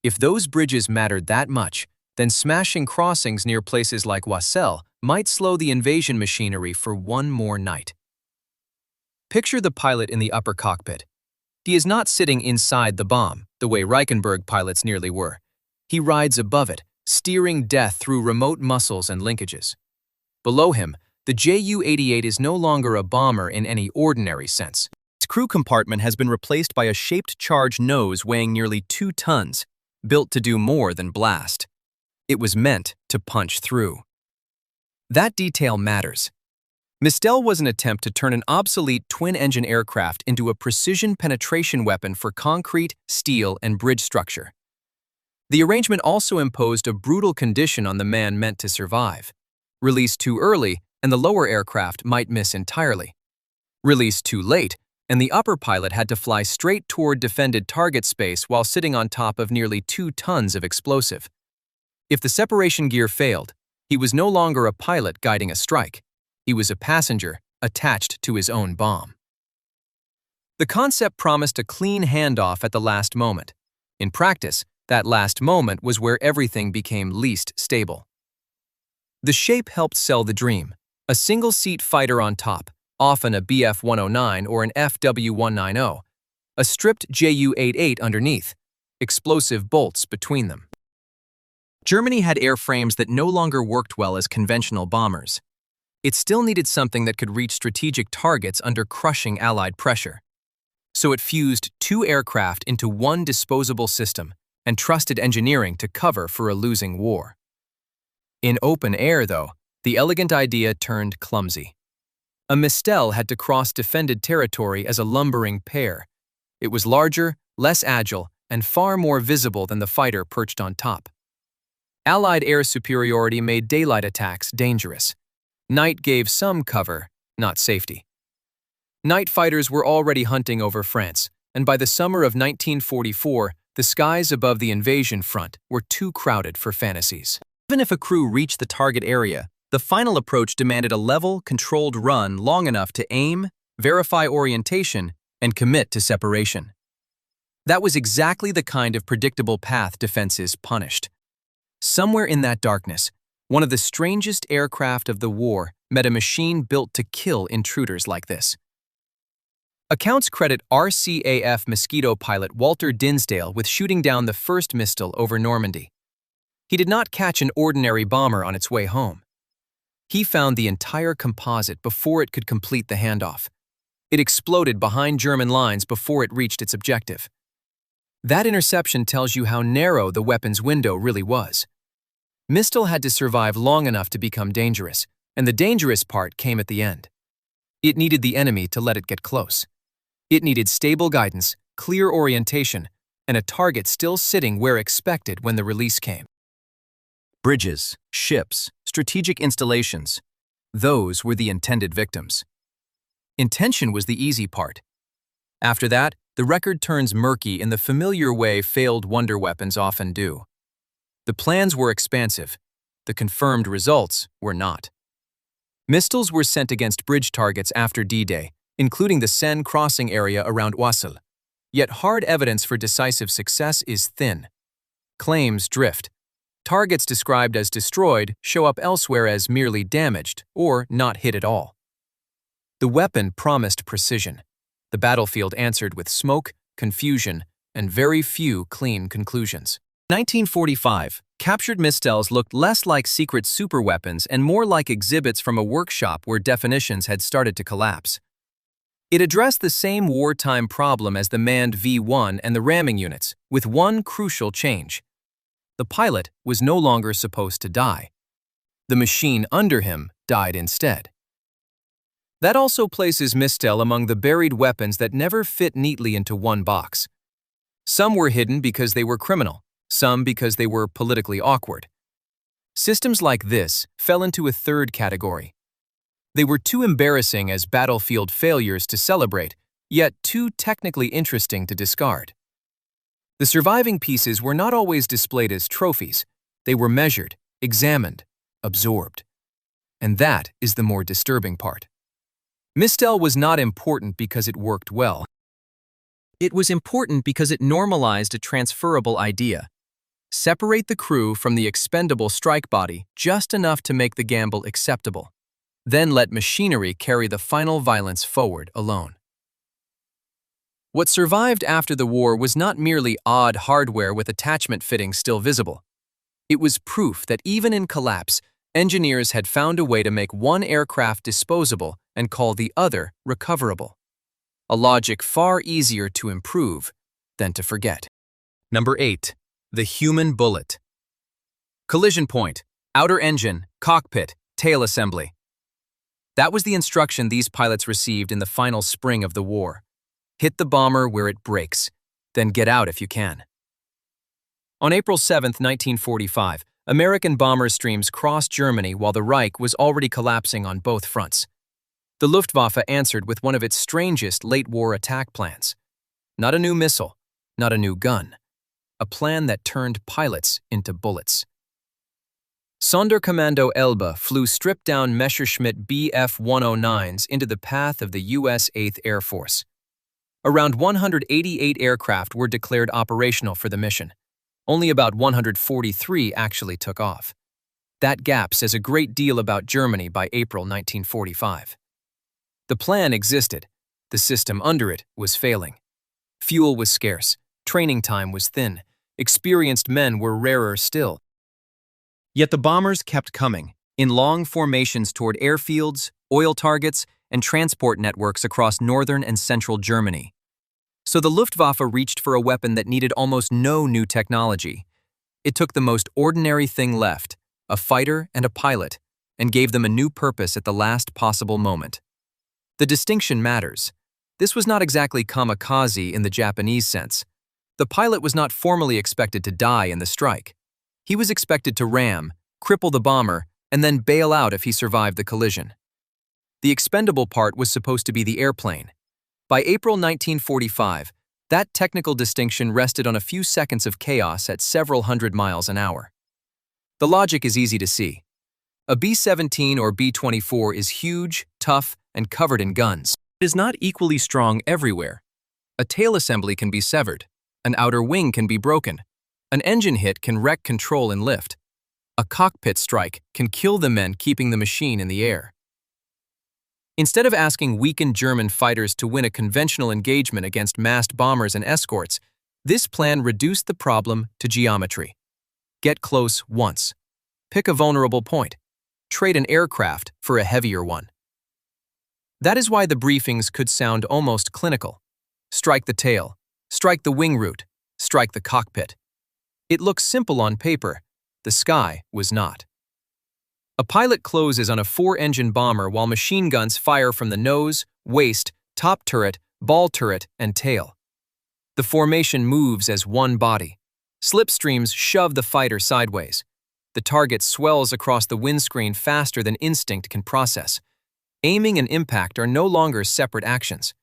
If those bridges mattered that much, then smashing crossings near places like Oiselle might slow the invasion machinery for one more night. Picture the pilot in the upper cockpit. He is not sitting inside the bomb, the way Reichenberg pilots nearly were. He rides above it, steering death through remote muscles and linkages. Below him, the Ju-88 is no longer a bomber in any ordinary sense. Its crew compartment has been replaced by a shaped charge nose weighing nearly 2 tons, built to do more than blast. It was meant to punch through. That detail matters. Mistel was an attempt to turn an obsolete twin-engine aircraft into a precision penetration weapon for concrete, steel, and bridge structure. The arrangement also imposed a brutal condition on the man meant to survive. Released too early, and the lower aircraft might miss entirely. Released too late, and the upper pilot had to fly straight toward defended target space while sitting on top of nearly 2 tons of explosive. If the separation gear failed, he was no longer a pilot guiding a strike. He was a passenger attached to his own bomb. The concept promised a clean handoff at the last moment. In practice, that last moment was where everything became least stable. The shape helped sell the dream. A single-seat fighter on top, often a Bf-109 or an FW-190, a stripped Ju-88 underneath, explosive bolts between them. Germany had airframes that no longer worked well as conventional bombers. It still needed something that could reach strategic targets under crushing Allied pressure. So it fused two aircraft into one disposable system and trusted engineering to cover for a losing war. In open air, though, the elegant idea turned clumsy. A Mistel had to cross defended territory as a lumbering pair. It was larger, less agile, and far more visible than the fighter perched on top. Allied air superiority made daylight attacks dangerous. Night gave some cover, not safety. Night fighters were already hunting over France, and by the summer of 1944, the skies above the invasion front were too crowded for fantasies. Even if a crew reached the target area, the final approach demanded a level, controlled run long enough to aim, verify orientation, and commit to separation. That was exactly the kind of predictable path defenses punished. Somewhere in that darkness, one of the strangest aircraft of the war met a machine built to kill intruders like this. Accounts credit RCAF Mosquito pilot Walter Dinsdale with shooting down the first Mistel over Normandy. He did not catch an ordinary bomber on its way home. He found the entire composite before it could complete the handoff. It exploded behind German lines before it reached its objective. That interception tells you how narrow the weapon's window really was. Mistel had to survive long enough to become dangerous, and the dangerous part came at the end. It needed the enemy to let it get close. It needed stable guidance, clear orientation, and a target still sitting where expected when the release came. Bridges, ships, strategic installations. Those were the intended victims. Intention was the easy part. After that, the record turns murky in the familiar way failed wonder weapons often do. The plans were expansive. The confirmed results were not. Mistels were sent against bridge targets after D-Day, including the Seine crossing area around Oisel. Yet hard evidence for decisive success is thin. Claims drift. Targets described as destroyed show up elsewhere as merely damaged or not hit at all. The weapon promised precision. The battlefield answered with smoke, confusion, and very few clean conclusions. 1945, captured Mistels looked less like secret superweapons and more like exhibits from a workshop where definitions had started to collapse. It addressed the same wartime problem as the manned V-1 and the ramming units, with one crucial change. The pilot was no longer supposed to die. The machine under him died instead. That also places Mistel among the buried weapons that never fit neatly into one box. Some were hidden because they were criminal, some because they were politically awkward. Systems like this fell into a third category. They were too embarrassing as battlefield failures to celebrate, yet too technically interesting to discard. The surviving pieces were not always displayed as trophies. They were measured, examined, absorbed. And that is the more disturbing part. Mistel was not important because it worked well. It was important because it normalized a transferable idea. Separate the crew from the expendable strike body just enough to make the gamble acceptable. Then let machinery carry the final violence forward alone. What survived after the war was not merely odd hardware with attachment fittings still visible. It was proof that even in collapse, engineers had found a way to make one aircraft disposable and call the other recoverable. A logic far easier to improve than to forget. Number 8. The human bullet. Collision point, outer engine, cockpit, tail assembly. That was the instruction these pilots received in the final spring of the war. Hit the bomber where it breaks, then get out if you can. On April 7, 1945, American bomber streams crossed Germany while the Reich was already collapsing on both fronts. The Luftwaffe answered with one of its strangest late-war attack plans. Not a new missile, not a new gun. A plan that turned pilots into bullets. Sonderkommando Elbe flew stripped-down Messerschmitt Bf-109s into the path of the U.S. 8th Air Force. Around 188 aircraft were declared operational for the mission. Only about 143 actually took off. That gap says a great deal about Germany by April 1945. The plan existed. The system under it was failing. Fuel was scarce. Training time was thin. Experienced men were rarer still. Yet the bombers kept coming, in long formations toward airfields, oil targets, and transport networks across northern and central Germany. So the Luftwaffe reached for a weapon that needed almost no new technology. It took the most ordinary thing left, a fighter and a pilot, and gave them a new purpose at the last possible moment. The distinction matters. This was not exactly kamikaze in the Japanese sense. The pilot was not formally expected to die in the strike. He was expected to ram, cripple the bomber, and then bail out if he survived the collision. The expendable part was supposed to be the airplane. By April 1945, that technical distinction rested on a few seconds of chaos at several hundred miles an hour. The logic is easy to see. A B-17 or B-24 is huge, tough, and covered in guns. It is not equally strong everywhere. A tail assembly can be severed. An outer wing can be broken. An engine hit can wreck control and lift. A cockpit strike can kill the men keeping the machine in the air. Instead of asking weakened German fighters to win a conventional engagement against massed bombers and escorts, this plan reduced the problem to geometry. Get close once. Pick a vulnerable point. Trade an aircraft for a heavier one. That is why the briefings could sound almost clinical. Strike the tail. Strike the wing root. Strike the cockpit. It looks simple on paper. The sky was not. A pilot closes on a 4-engine bomber while machine guns fire from the nose, waist, top turret, ball turret, and tail. The formation moves as one body. Slipstreams shove the fighter sideways. The target swells across the windscreen faster than instinct can process. Aiming and impact are no longer separate actions.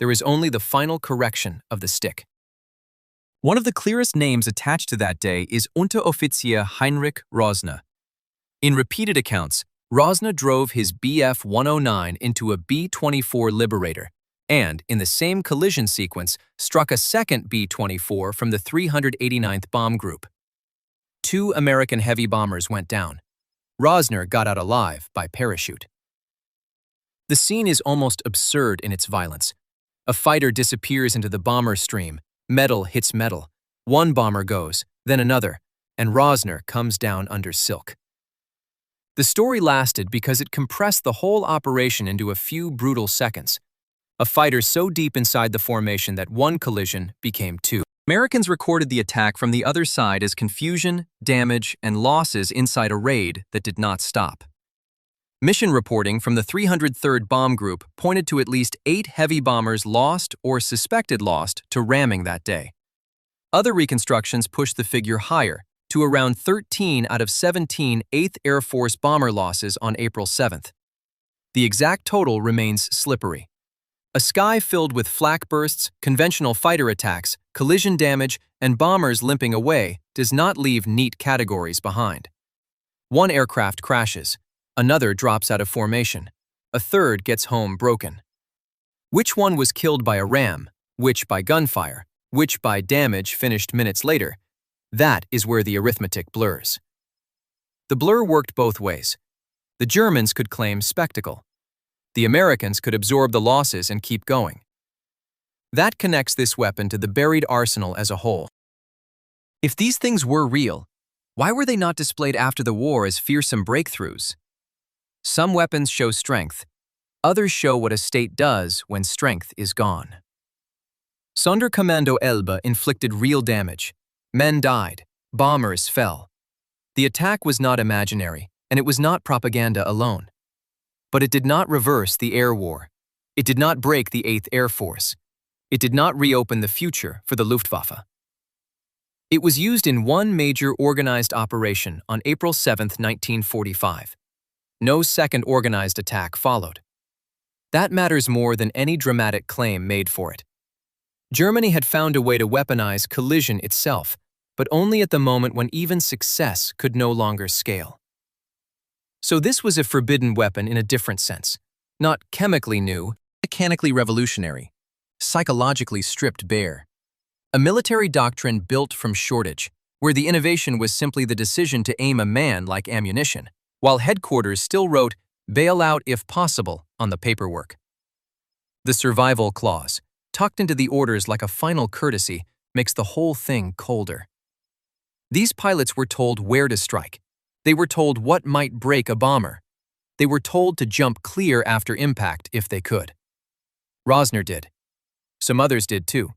There is only the final correction of the stick. One of the clearest names attached to that day is Unteroffizier Heinrich Rosner. In repeated accounts, Rosner drove his Bf-109 into a B-24 Liberator and, in the same collision sequence, struck a second B-24 from the 389th Bomb Group. 2 American heavy bombers went down. Rosner got out alive by parachute. The scene is almost absurd in its violence. A fighter disappears into the bomber stream. Metal hits metal. One bomber goes, then another, and Rosner comes down under silk. The story lasted because it compressed the whole operation into a few brutal seconds. A fighter so deep inside the formation that one collision became 2. Americans recorded the attack from the other side as confusion, damage, and losses inside a raid that did not stop. Mission reporting from the 303rd Bomb Group pointed to at least 8 heavy bombers lost or suspected lost to ramming that day. Other reconstructions pushed the figure higher, to around 13 out of 17 8th Air Force bomber losses on April 7th. The exact total remains slippery. A sky filled with flak bursts, conventional fighter attacks, collision damage, and bombers limping away does not leave neat categories behind. One aircraft crashes. Another drops out of formation. A third gets home broken. Which one was killed by a ram, which by gunfire, which by damage finished minutes later? That is where the arithmetic blurs. The blur worked both ways. The Germans could claim spectacle. The Americans could absorb the losses and keep going. That connects this weapon to the buried arsenal as a whole. If these things were real, why were they not displayed after the war as fearsome breakthroughs? Some weapons show strength. Others show what a state does when strength is gone. Sonderkommando Elbe inflicted real damage. Men died. Bombers fell. The attack was not imaginary, and it was not propaganda alone. But it did not reverse the air war. It did not break the 8th Air Force. It did not reopen the future for the Luftwaffe. It was used in one major organized operation on April 7, 1945. No second organized attack followed. That matters more than any dramatic claim made for it. Germany had found a way to weaponize collision itself, but only at the moment when even success could no longer scale. So this was a forbidden weapon in a different sense, not chemically new, mechanically revolutionary, psychologically stripped bare. A military doctrine built from shortage, where the innovation was simply the decision to aim a man like ammunition, while headquarters still wrote, "Bail out if possible," on the paperwork. The survival clause, tucked into the orders like a final courtesy, makes the whole thing colder. These pilots were told where to strike. They were told what might break a bomber. They were told to jump clear after impact if they could. Rosner did. Some others did too.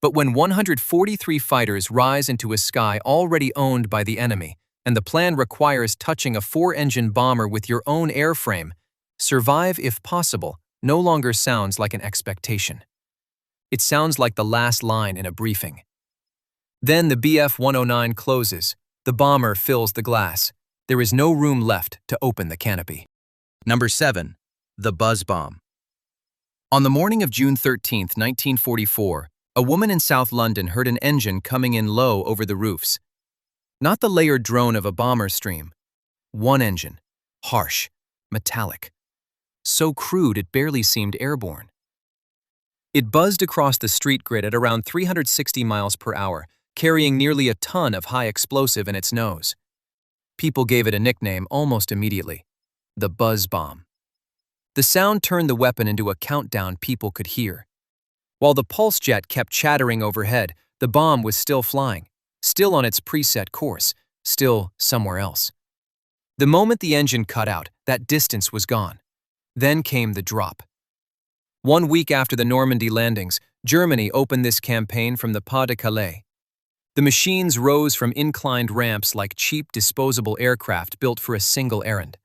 But when 143 fighters rise into a sky already owned by the enemy, and the plan requires touching a 4-engine bomber with your own airframe, survive if possible no longer sounds like an expectation. It sounds like the last line in a briefing. Then the BF-109 closes. The bomber fills the glass. There is no room left to open the canopy. Number 7. The Buzz Bomb. On the morning of June 13, 1944, a woman in South London heard an engine coming in low over the roofs. Not the layered drone of a bomber stream. One engine, harsh, metallic. So crude it barely seemed airborne. It buzzed across the street grid at around 360 miles per hour, carrying nearly a ton of high explosive in its nose. People gave it a nickname almost immediately: the Buzz Bomb. The sound turned the weapon into a countdown people could hear. While the pulse jet kept chattering overhead, the bomb was still flying, still on its preset course, still somewhere else. The moment the engine cut out, that distance was gone. Then came the drop. 1 week after the Normandy landings, Germany opened this campaign from the Pas de Calais. The machines rose from inclined ramps like cheap disposable aircraft built for a single errand.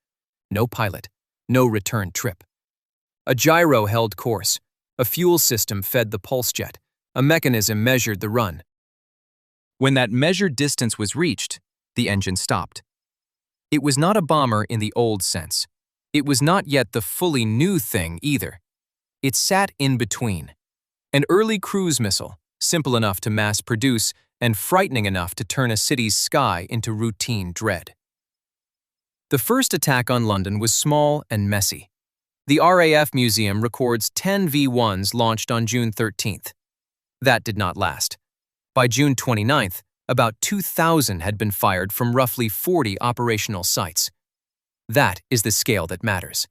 No pilot, no return trip. A gyro held course. A fuel system fed the pulse jet. A mechanism measured the run. When that measured distance was reached, the engine stopped. It was not a bomber in the old sense. It was not yet the fully new thing either. It sat in between. An early cruise missile, simple enough to mass produce and frightening enough to turn a city's sky into routine dread. The first attack on London was small and messy. The RAF Museum records 10 V-1s launched on June 13th. That did not last. By June 29th, about 2,000 had been fired from roughly 40 operational sites. That is the scale that matters.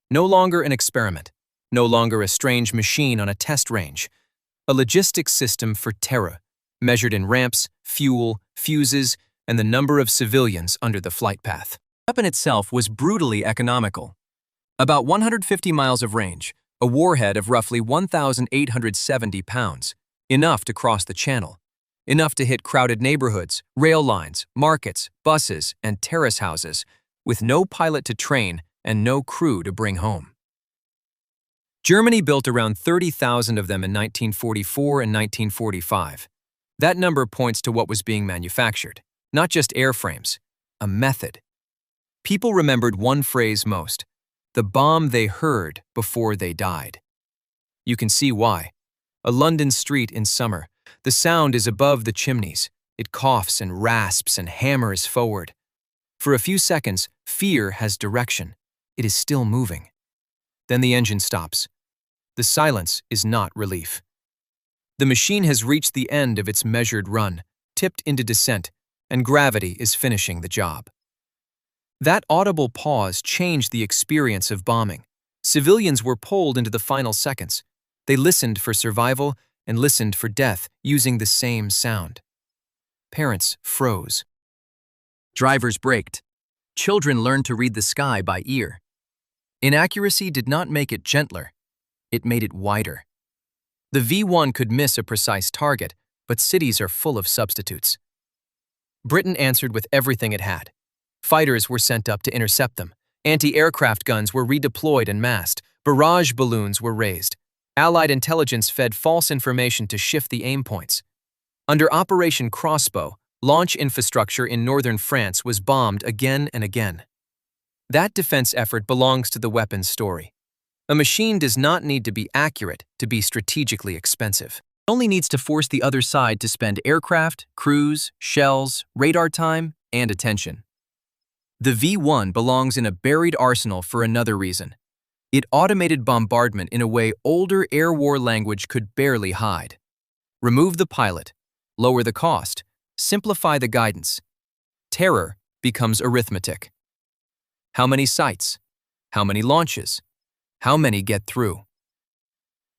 No longer an experiment, no longer a strange machine on a test range. A logistics system for terror, measured in ramps, fuel, fuses, and the number of civilians under the flight path. The weapon itself was brutally economical. About 150 miles of range, a warhead of roughly 1,870 pounds, enough to cross the channel, enough to hit crowded neighborhoods, rail lines, markets, buses, and terrace houses, with no pilot to train and no crew to bring home. Germany built around 30,000 of them in 1944 and 1945. That number points to what was being manufactured, not just airframes, a method. People remembered one phrase most: the bomb they heard before they died. You can see why. A London street in summer, the sound is above the chimneys. It coughs and rasps and hammers forward. For a few seconds, fear has direction. It is still moving. Then the engine stops. The silence is not relief. The machine has reached the end of its measured run, tipped into descent, and gravity is finishing the job. That audible pause changed the experience of bombing. Civilians were pulled into the final seconds. They listened for survival and listened for death using the same sound. Parents froze. Drivers braked. Children learned to read the sky by ear. Inaccuracy did not make it gentler. It made it wider. The V-1 could miss a precise target, but cities are full of substitutes. Britain answered with everything it had. Fighters were sent up to intercept them. Anti-aircraft guns were redeployed en masse. Barrage balloons were raised. Allied intelligence fed false information to shift the aim points. Under Operation Crossbow, launch infrastructure in northern France was bombed again and again. That defense effort belongs to the weapons story. A machine does not need to be accurate to be strategically expensive. It only needs to force the other side to spend aircraft, crews, shells, radar time, and attention. The V-1 belongs in a buried arsenal for another reason. It automated bombardment in a way older air war language could barely hide. Remove the pilot, lower the cost, Simplify the guidance. Terror becomes arithmetic. How many sites? How many launches? How many get through?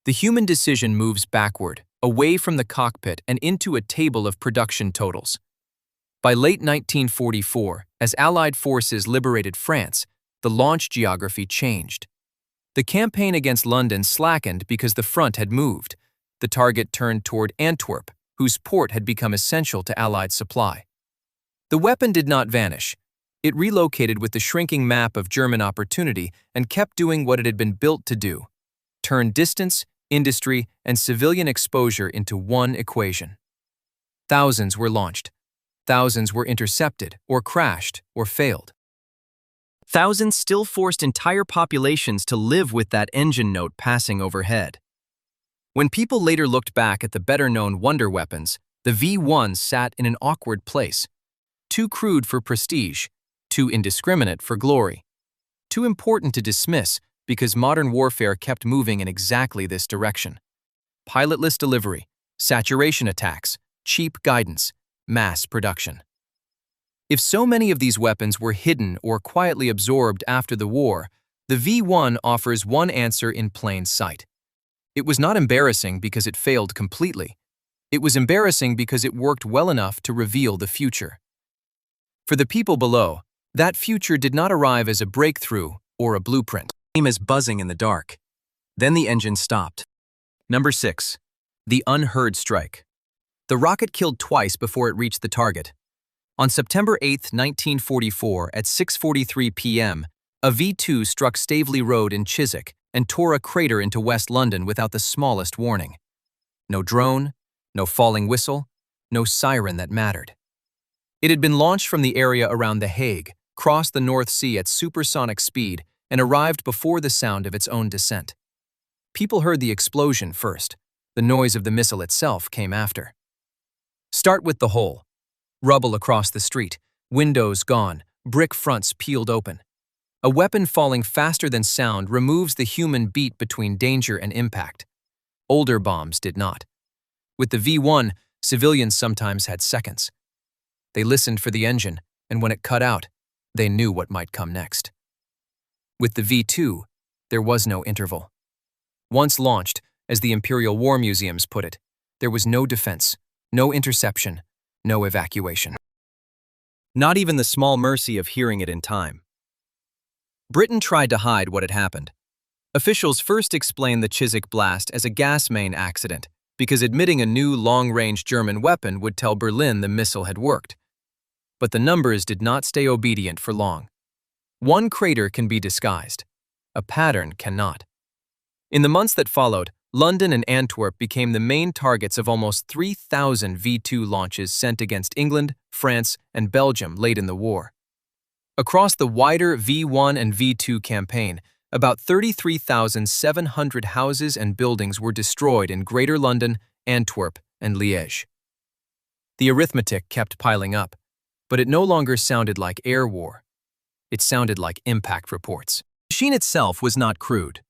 The human decision moves backward, away from the cockpit and into a table of production totals. By late 1944, as Allied forces liberated France, the launch geography changed. The campaign against London slackened because the front had moved. The target turned toward Antwerp, whose port had become essential to Allied supply. The weapon did not vanish. It relocated with the shrinking map of German opportunity and kept doing what it had been built to do: turn distance, industry, and civilian exposure into one equation. Thousands were launched. Thousands were intercepted, or crashed, or failed. Thousands still forced entire populations to live with that engine note passing overhead. When people later looked back at the better-known wonder weapons, the V-1 sat in an awkward place. Too crude for prestige, too indiscriminate for glory. Too important to dismiss because modern warfare kept moving in exactly this direction. Pilotless delivery, saturation attacks, cheap guidance, mass production. If so many of these weapons were hidden or quietly absorbed after the war, the V-1 offers one answer in plain sight. It was not embarrassing because it failed completely. It was embarrassing because it worked well enough to reveal the future. For the people below, that future did not arrive as a breakthrough or a blueprint. It came as buzzing in the dark. Then the engine stopped. Number 6. The unheard strike. The rocket killed twice before it reached the target. On September 8, 1944, at 6:43 p.m., a V-2 struck Staveley Road in Chiswick and tore a crater into West London without the smallest warning. No drone, no falling whistle, no siren that mattered. It had been launched from the area around The Hague, crossed the North Sea at supersonic speed, and arrived before the sound of its own descent. People heard the explosion first. The noise of the missile itself came after. Start with the hole. Rubble across the street, windows gone, brick fronts peeled open. A weapon falling faster than sound removes the human beat between danger and impact. Older bombs did not. With the V-1, civilians sometimes had seconds. They listened for the engine, and when it cut out, they knew what might come next. With the V-2, there was no interval. Once launched, as the Imperial War Museums put it, there was no defense, no interception, no evacuation. Not even the small mercy of hearing it in time. Britain tried to hide what had happened. Officials first explained the Chiswick blast as a gas main accident because admitting a new long-range German weapon would tell Berlin the missile had worked. But the numbers did not stay obedient for long. One crater can be disguised. A pattern cannot. In the months that followed, London and Antwerp became the main targets of almost 3,000 V-2 launches sent against England, France, and Belgium late in the war. Across the wider V-1 and V-2 campaign, about 33,700 houses and buildings were destroyed in Greater London, Antwerp, and Liège. The arithmetic kept piling up, but it no longer sounded like air war. It sounded like impact reports. The machine itself was not crude.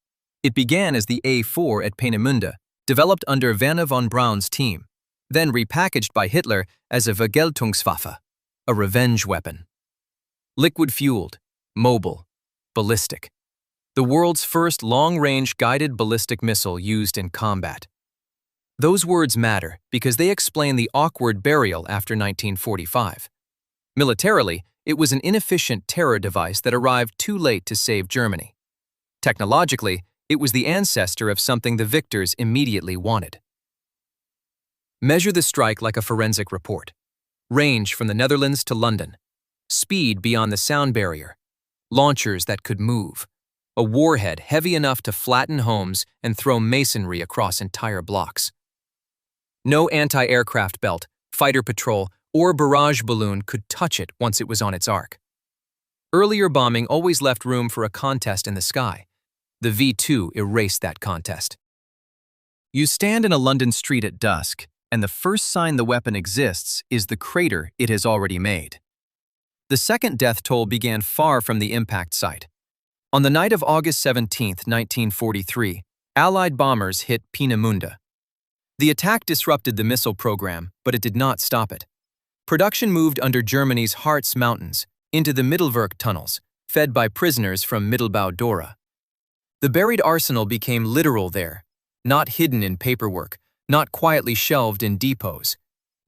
It began as the A4 at Peenemünde, developed under Werner von Braun's team, then repackaged by Hitler as a Vergeltungswaffe, a revenge weapon. Liquid-fueled, mobile, ballistic. The world's first long-range guided ballistic missile used in combat. Those words matter because they explain the awkward burial after 1945. Militarily, it was an inefficient terror device that arrived too late to save Germany. Technologically, it was the ancestor of something the victors immediately wanted. Measure the strike like a forensic report. Range from the Netherlands to London. Speed beyond the sound barrier. Launchers that could move. A warhead heavy enough to flatten homes and throw masonry across entire blocks. No anti-aircraft belt, fighter patrol, or barrage balloon could touch it once it was on its arc. Earlier bombing always left room for a contest in the sky. The V-2 erased that contest. You stand in a London street at dusk, and the first sign the weapon exists is the crater it has already made. The second death toll began far from the impact site. On the night of August 17, 1943, Allied bombers hit Peenemünde. The attack disrupted the missile program, but it did not stop it. Production moved under Germany's Harz Mountains into the Mittelwerk tunnels, fed by prisoners from Mittelbau-Dora. The buried arsenal became literal there, not hidden in paperwork, not quietly shelved in depots.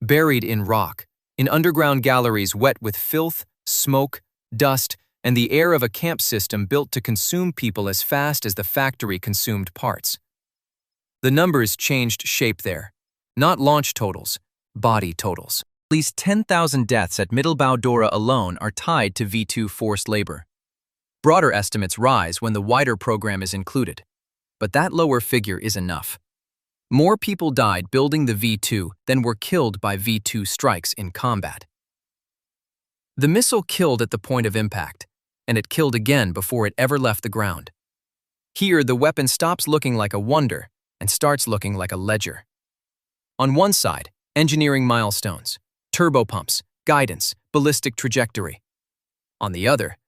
Buried in rock, in underground galleries wet with filth, smoke, dust, and the air of a camp system built to consume people as fast as the factory consumed parts. The numbers changed shape there, not launch totals, body totals. At least 10,000 deaths at Mittelbau-Dora alone are tied to V2 forced labor. Broader estimates rise when the wider program is included, but that lower figure is enough. More people died building the V2 than were killed by V2 strikes in combat. The missile killed at the point of impact, and it killed again before it ever left the ground. Here, the weapon stops looking like a wonder and starts looking like a ledger. On one side, engineering milestones, turbopumps, guidance, ballistic trajectory. On the other,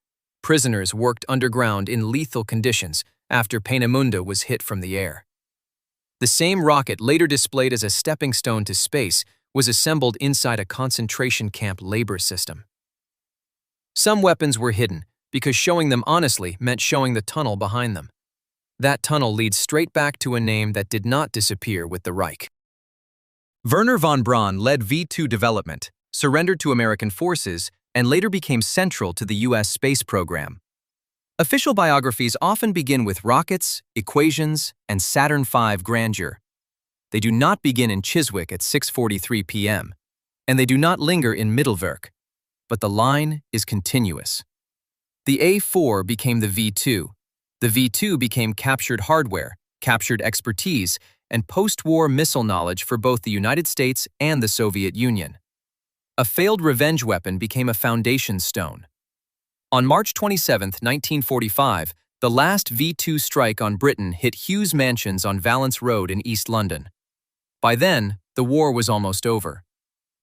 prisoners worked underground in lethal conditions after Peenemünde was hit from the air. The same rocket later displayed as a stepping stone to space was assembled inside a concentration camp labor system. Some weapons were hidden because showing them honestly meant showing the tunnel behind them. That tunnel leads straight back to a name that did not disappear with the Reich. Wernher von Braun led V2 development, surrendered to American forces, and later became central to the U.S. space program. Official biographies often begin with rockets, equations, and Saturn V grandeur. They do not begin in Chiswick at 6:43 p.m., and they do not linger in Mittelwerk, but the line is continuous. The A4 became the V2. The V2 became captured hardware, captured expertise, and post-war missile knowledge for both the United States and the Soviet Union. A failed revenge weapon became a foundation stone. On March 27, 1945, the last V2 strike on Britain hit Hughes Mansions on Valence Road in East London. By then, the war was almost over.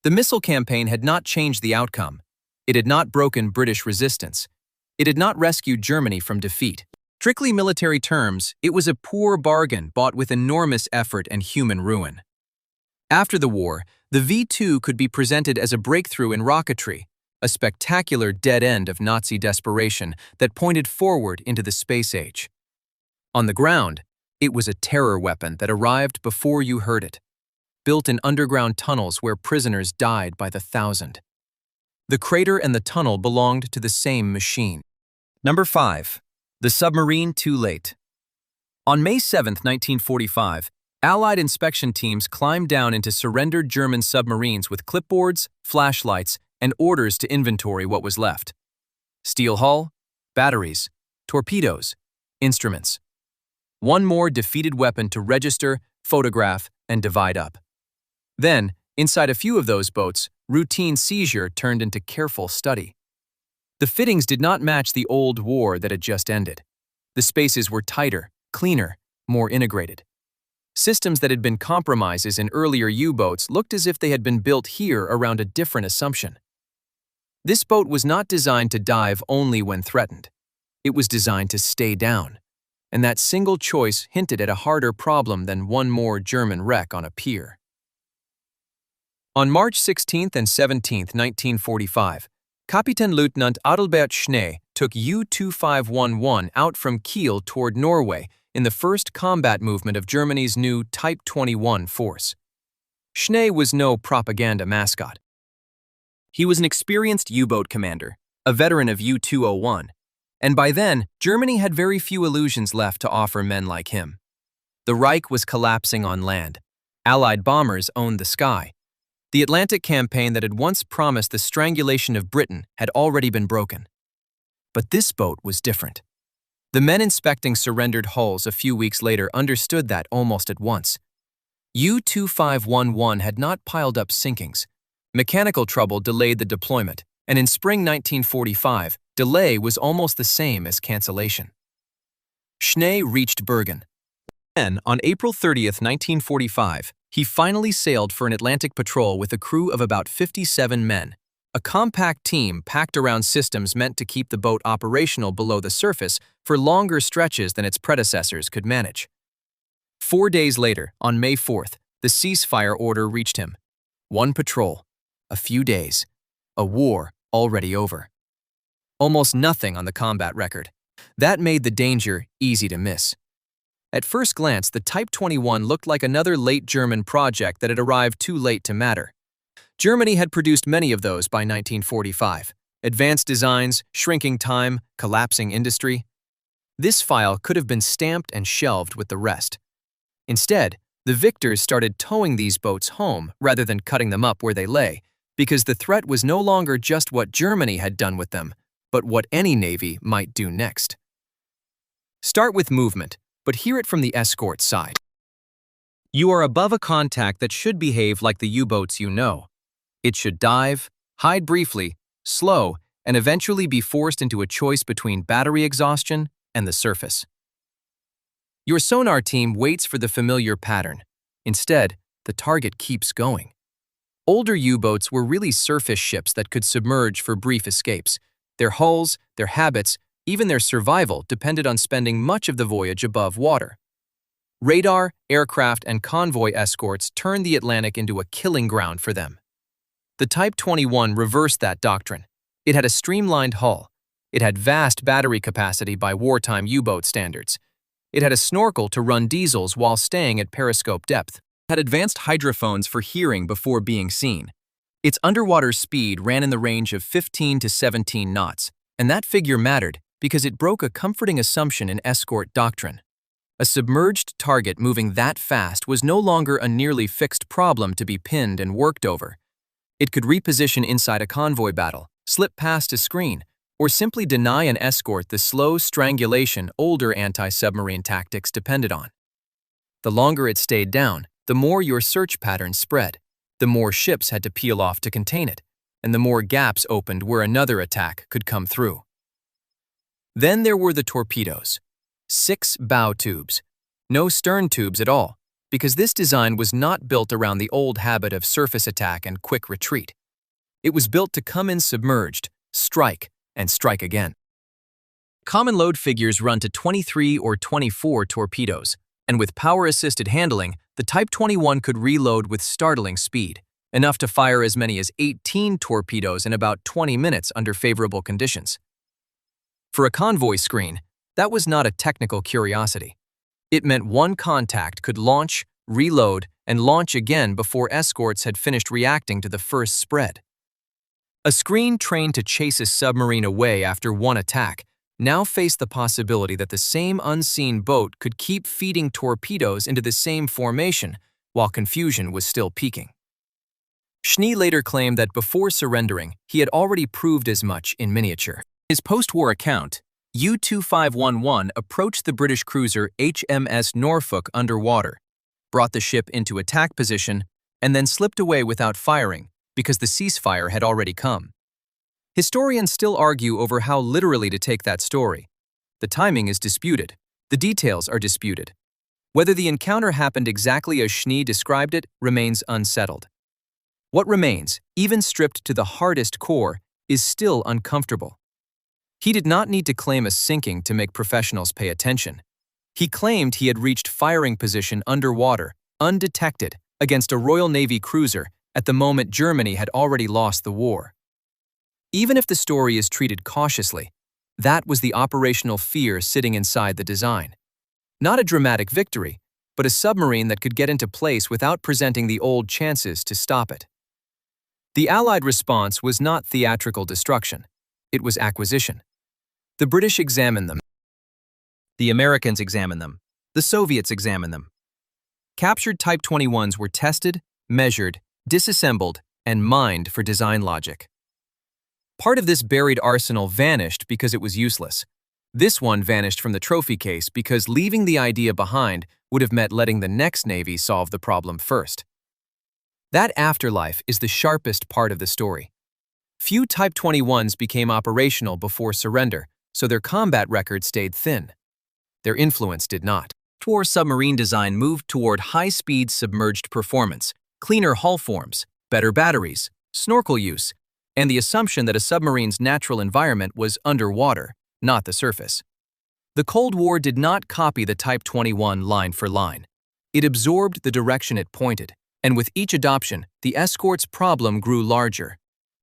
The missile campaign had not changed the outcome. It had not broken British resistance. It had not rescued Germany from defeat. Strictly military terms, it was a poor bargain bought with enormous effort and human ruin. After the war, the V2 could be presented as a breakthrough in rocketry, a spectacular dead end of Nazi desperation that pointed forward into the space age. On the ground, it was a terror weapon that arrived before you heard it, built in underground tunnels where prisoners died by the thousand. The crater and the tunnel belonged to the same machine. Number 5. The submarine too late. On May 7, 1945, Allied inspection teams climbed down into surrendered German submarines with clipboards, flashlights, and orders to inventory what was left. Steel hull, batteries, torpedoes, instruments. One more defeated weapon to register, photograph, and divide up. Then, inside a few of those boats, routine seizure turned into careful study. The fittings did not match the old war that had just ended. The spaces were tighter, cleaner, more integrated. Systems that had been compromises in earlier U-boats looked as if they had been built here around a different assumption. This boat was not designed to dive only when threatened. It was designed to stay down, and that single choice hinted at a harder problem than one more German wreck on a pier. On March 16 and 17, 1945, Kapitänleutnant Adalbert Schnee took U-2511 out from Kiel toward Norway in the first combat movement of Germany's new Type 21 force. Schnee was no propaganda mascot. He was an experienced U-boat commander, a veteran of U-201, and by then, Germany had very few illusions left to offer men like him. The Reich was collapsing on land. Allied bombers owned the sky. The Atlantic campaign that had once promised the strangulation of Britain had already been broken. But this boat was different. The men inspecting surrendered hulls a few weeks later understood that almost at once. U-2511 had not piled up sinkings. Mechanical trouble delayed the deployment, and in spring 1945, delay was almost the same as cancellation. Schnee reached Bergen. Then, on April 30, 1945, he finally sailed for an Atlantic patrol with a crew of about 57 men, a compact team packed around systems meant to keep the boat operational below the surface for longer stretches than its predecessors could manage. 4 days later, on May 4th, the ceasefire order reached him. One patrol, A few days. A war already over. Almost nothing on the combat record. That made the danger easy to miss. At first glance, the Type 21 looked like another late German project that had arrived too late to matter. Germany had produced many of those by 1945. Advanced designs, shrinking time, collapsing industry. This file could have been stamped and shelved with the rest. Instead, the victors started towing these boats home rather than cutting them up where they lay, because the threat was no longer just what Germany had done with them, but what any navy might do next. Start with movement, but hear it from the escort side. You are above a contact that should behave like the U-boats you know. It should dive, hide briefly, slow, and eventually be forced into a choice between battery exhaustion and the surface. Your sonar team waits for the familiar pattern. Instead, the target keeps going. Older U-boats were really surface ships that could submerge for brief escapes. Their hulls, their habits, even their survival depended on spending much of the voyage above water. Radar, aircraft, and convoy escorts turned the Atlantic into a killing ground for them. The Type 21 reversed that doctrine. It had a streamlined hull. It had vast battery capacity by wartime U-boat standards. It had a snorkel to run diesels while staying at periscope depth. It had advanced hydrophones for hearing before being seen. Its underwater speed ran in the range of 15 to 17 knots, and that figure mattered because it broke a comforting assumption in escort doctrine. A submerged target moving that fast was no longer a nearly fixed problem to be pinned and worked over. It could reposition inside a convoy battle, slip past a screen, or simply deny an escort the slow strangulation older anti-submarine tactics depended on. The longer it stayed down, the more your search pattern spread, the more ships had to peel off to contain it, and the more gaps opened where another attack could come through. Then there were the torpedoes. 6 bow tubes. No stern tubes at all, because this design was not built around the old habit of surface attack and quick retreat. It was built to come in submerged, strike, and strike again. Common load figures run to 23 or 24 torpedoes, and with power-assisted handling, the Type 21 could reload with startling speed, enough to fire as many as 18 torpedoes in about 20 minutes under favorable conditions. For a convoy screen, that was not a technical curiosity. It meant one contact could launch, reload, and launch again before escorts had finished reacting to the first spread. A screen trained to chase a submarine away after one attack now faced the possibility that the same unseen boat could keep feeding torpedoes into the same formation while confusion was still peaking. Schnee later claimed that before surrendering, he had already proved as much in miniature. His post-war account, U-2511 approached the British cruiser HMS Norfolk underwater, brought the ship into attack position, and then slipped away without firing because the ceasefire had already come. Historians still argue over how literally to take that story. The timing is disputed. The details are disputed. Whether the encounter happened exactly as Schnee described it remains unsettled. What remains, even stripped to the hardest core, is still uncomfortable. He did not need to claim a sinking to make professionals pay attention. He claimed he had reached firing position underwater, undetected, against a Royal Navy cruiser at the moment Germany had already lost the war. Even if the story is treated cautiously, that was the operational fear sitting inside the design. Not a dramatic victory, but a submarine that could get into place without presenting the old chances to stop it. The Allied response was not theatrical destruction. It was acquisition. The British examined them. The Americans examined them. The Soviets examined them. Captured Type 21s were tested, measured, disassembled, and mined for design logic. Part of this buried arsenal vanished because it was useless. This one vanished from the trophy case because leaving the idea behind would have meant letting the next Navy solve the problem first. That afterlife is the sharpest part of the story. Few Type 21s became operational before surrender, so their combat record stayed thin. Their influence did not. Post-war submarine design moved toward high-speed submerged performance, cleaner hull forms, better batteries, snorkel use, and the assumption that a submarine's natural environment was underwater, not the surface. The Cold War did not copy the Type 21 line for line. It absorbed the direction it pointed, And with each adoption, the escort's problem grew larger.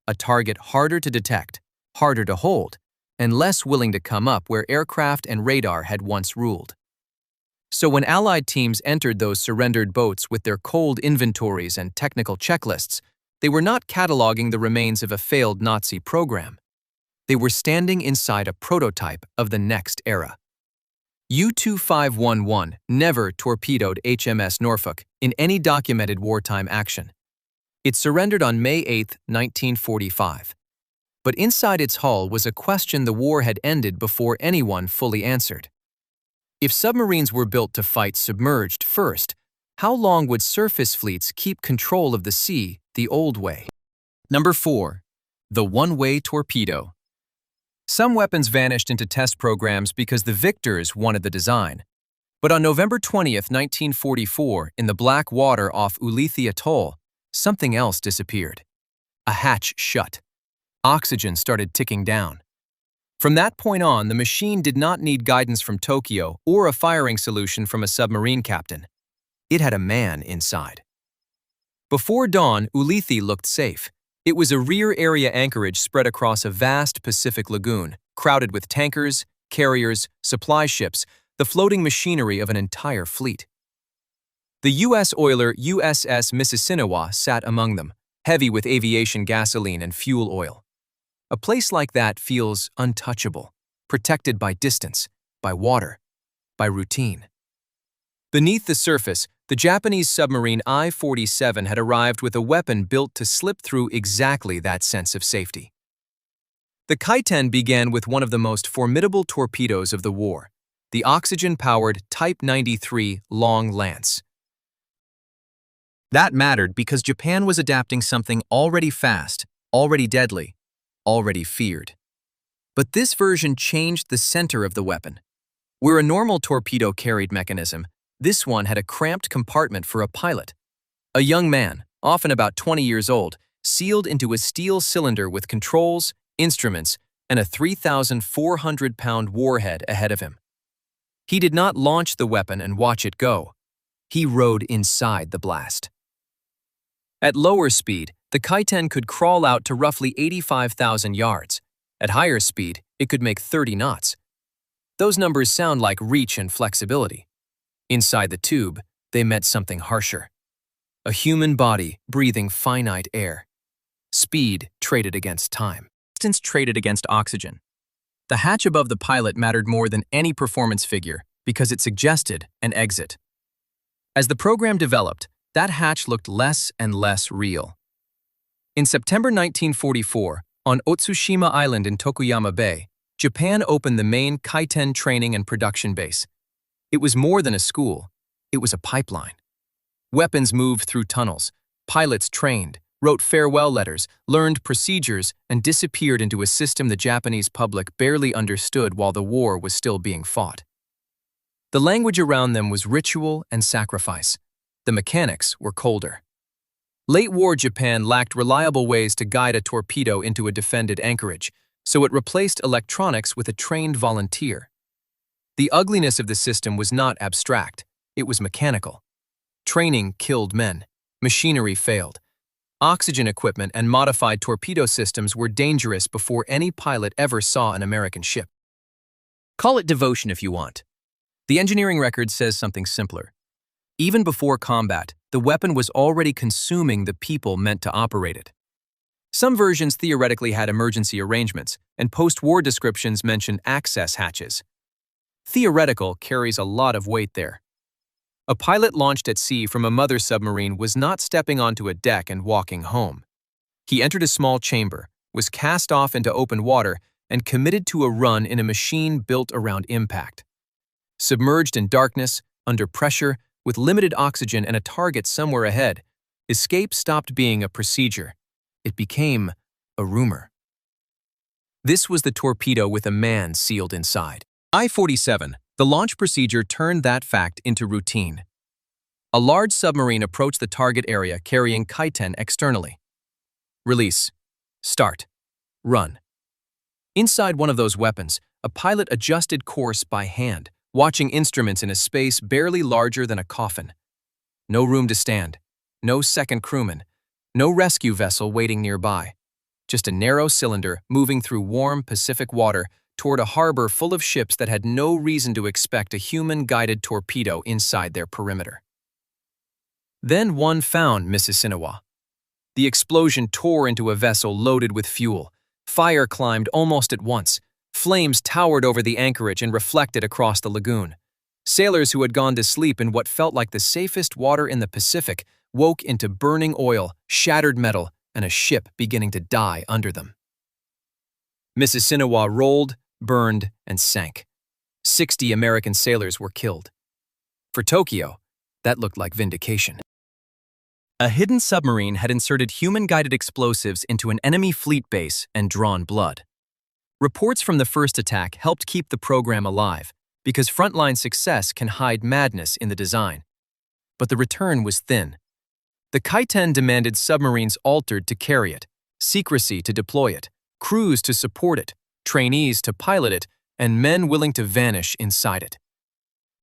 A target harder to detect, harder to hold, and less willing to come up where aircraft and radar had once ruled. So when Allied teams entered those surrendered boats with their cold inventories and technical checklists, they were not cataloging the remains of a failed Nazi program. They were standing inside a prototype of the next era. U-2511 never torpedoed HMS Norfolk in any documented wartime action. It surrendered on May 8, 1945. But inside its hull was a question the war had ended before anyone fully answered. If submarines were built to fight submerged first, how long would surface fleets keep control of the sea the old way? Number 4. The one-way torpedo. Some weapons vanished into test programs because the victors wanted the design. But on November 20, 1944, in the Black Water off Ulithi Atoll, something else disappeared. A hatch shut. Oxygen started ticking down. From that point on, the machine did not need guidance from Tokyo or a firing solution from a submarine captain. It had a man inside. Before dawn, Ulithi looked safe. It was a rear area anchorage spread across a vast Pacific lagoon, crowded with tankers, carriers, supply ships, the floating machinery of an entire fleet. The U.S. oiler USS Mississinewa sat among them, heavy with aviation gasoline and fuel oil. A place like that feels untouchable, protected by distance, by water, by routine. Beneath the surface, the Japanese submarine I-47 had arrived with a weapon built to slip through exactly that sense of safety. The Kaiten began with one of the most formidable torpedoes of the war, the oxygen-powered Type 93 Long Lance. That mattered because Japan was adapting something already fast, already deadly, already feared. But this version changed the center of the weapon. Where a normal torpedo carried mechanism, this one had a cramped compartment for a pilot. A young man, often about 20 years old, sealed into a steel cylinder with controls, instruments, and a 3,400-pound warhead ahead of him. He did not launch the weapon and watch it go. He rode inside the blast. At lower speed, the Kaiten could crawl out to roughly 85,000 yards. At higher speed, it could make 30 knots. Those numbers sound like reach and flexibility. Inside the tube, they meant something harsher. A human body breathing finite air. Speed traded against time. Distance traded against oxygen. The hatch above the pilot mattered more than any performance figure because it suggested an exit. As the program developed, that hatch looked less and less real. In September 1944, on Otsushima Island in Tokuyama Bay, Japan opened the main Kaiten training and production base. It was more than a school, it was a pipeline. Weapons moved through tunnels, pilots trained, wrote farewell letters, learned procedures, and disappeared into a system the Japanese public barely understood while the war was still being fought. The language around them was ritual and sacrifice. The mechanics were colder. Late-war Japan lacked reliable ways to guide a torpedo into a defended anchorage, so it replaced electronics with a trained volunteer. The ugliness of the system was not abstract, it was mechanical. Training killed men, machinery failed. Oxygen equipment and modified torpedo systems were dangerous before any pilot ever saw an American ship. Call it devotion if you want. The engineering record says something simpler. Even before combat, the weapon was already consuming the people meant to operate it. Some versions theoretically had emergency arrangements, and post-war descriptions mention access hatches. Theoretical carries a lot of weight there. A pilot launched at sea from a mother submarine was not stepping onto a deck and walking home. He entered a small chamber, was cast off into open water, and committed to a run in a machine built around impact. Submerged in darkness, under pressure, with limited oxygen and a target somewhere ahead, escape stopped being a procedure. It became a rumor. This was the torpedo with a man sealed inside. I-47, the launch procedure turned that fact into routine. A large submarine approached the target area carrying Kaiten externally. Release. Start. Run. Inside one of those weapons, a pilot adjusted course by hand, watching instruments in a space barely larger than a coffin. No room to stand, no second crewman, no rescue vessel waiting nearby. Just a narrow cylinder moving through warm Pacific water toward a harbor full of ships that had no reason to expect a human-guided torpedo inside their perimeter. Then one found Mississinawa. The explosion tore into a vessel loaded with fuel. Fire climbed almost at once. Flames towered over the anchorage and reflected across the lagoon. Sailors who had gone to sleep in what felt like the safest water in the Pacific woke into burning oil, shattered metal, and a ship beginning to die under them. Mississinawa rolled, burned, and sank. 60 American sailors were killed. For Tokyo, that looked like vindication. A hidden submarine had inserted human-guided explosives into an enemy fleet base and drawn blood. Reports from the first attack helped keep the program alive, because frontline success can hide madness in the design. But the return was thin. The Kaiten demanded submarines altered to carry it, secrecy to deploy it, crews to support it, trainees to pilot it, and men willing to vanish inside it.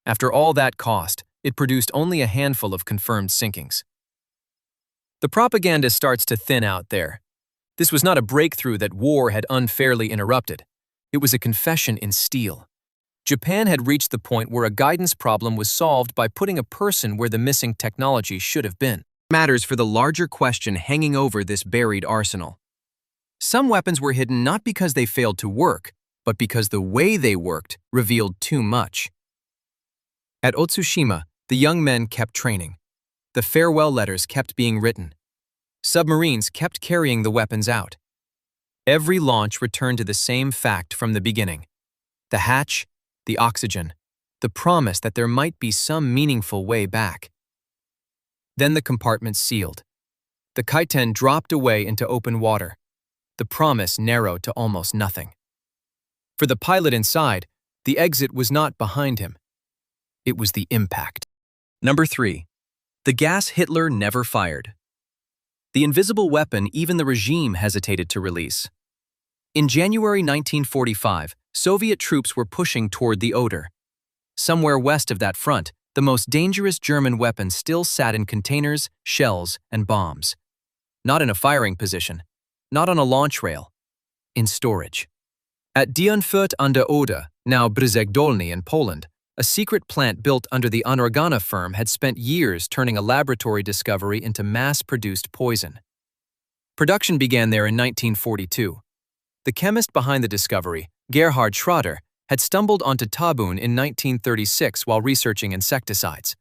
After all that cost, it produced only a handful of confirmed sinkings. The propaganda starts to thin out there. This was not a breakthrough that war had unfairly interrupted. It was a confession in steel. Japan had reached the point where a guidance problem was solved by putting a person where the missing technology should have been. Matters for the larger question hanging over this buried arsenal. Some weapons were hidden not because they failed to work, but because the way they worked revealed too much. At Otsushima, the young men kept training. The farewell letters kept being written. Submarines kept carrying the weapons out. Every launch returned to the same fact from the beginning. The hatch, the oxygen, the promise that there might be some meaningful way back. Then the compartment sealed. The Kaiten dropped away into open water. The promise narrowed to almost nothing. For the pilot inside, the exit was not behind him. It was the impact. Number 3. The gas Hitler never fired. The invisible weapon even the regime hesitated to release. In January 1945, Soviet troops were pushing toward the Oder. Somewhere west of that front, the most dangerous German weapon still sat in containers, shells, and bombs. Not in a firing position, not on a launch rail, in storage. At Dienfurt an der Oder, now Brzeg Dolny in Poland, a secret plant built under the Anorgana firm had spent years turning a laboratory discovery into mass-produced poison. Production began there in 1942. The chemist behind the discovery, Gerhard Schroeder, had stumbled onto tabun in 1936 while researching insecticides.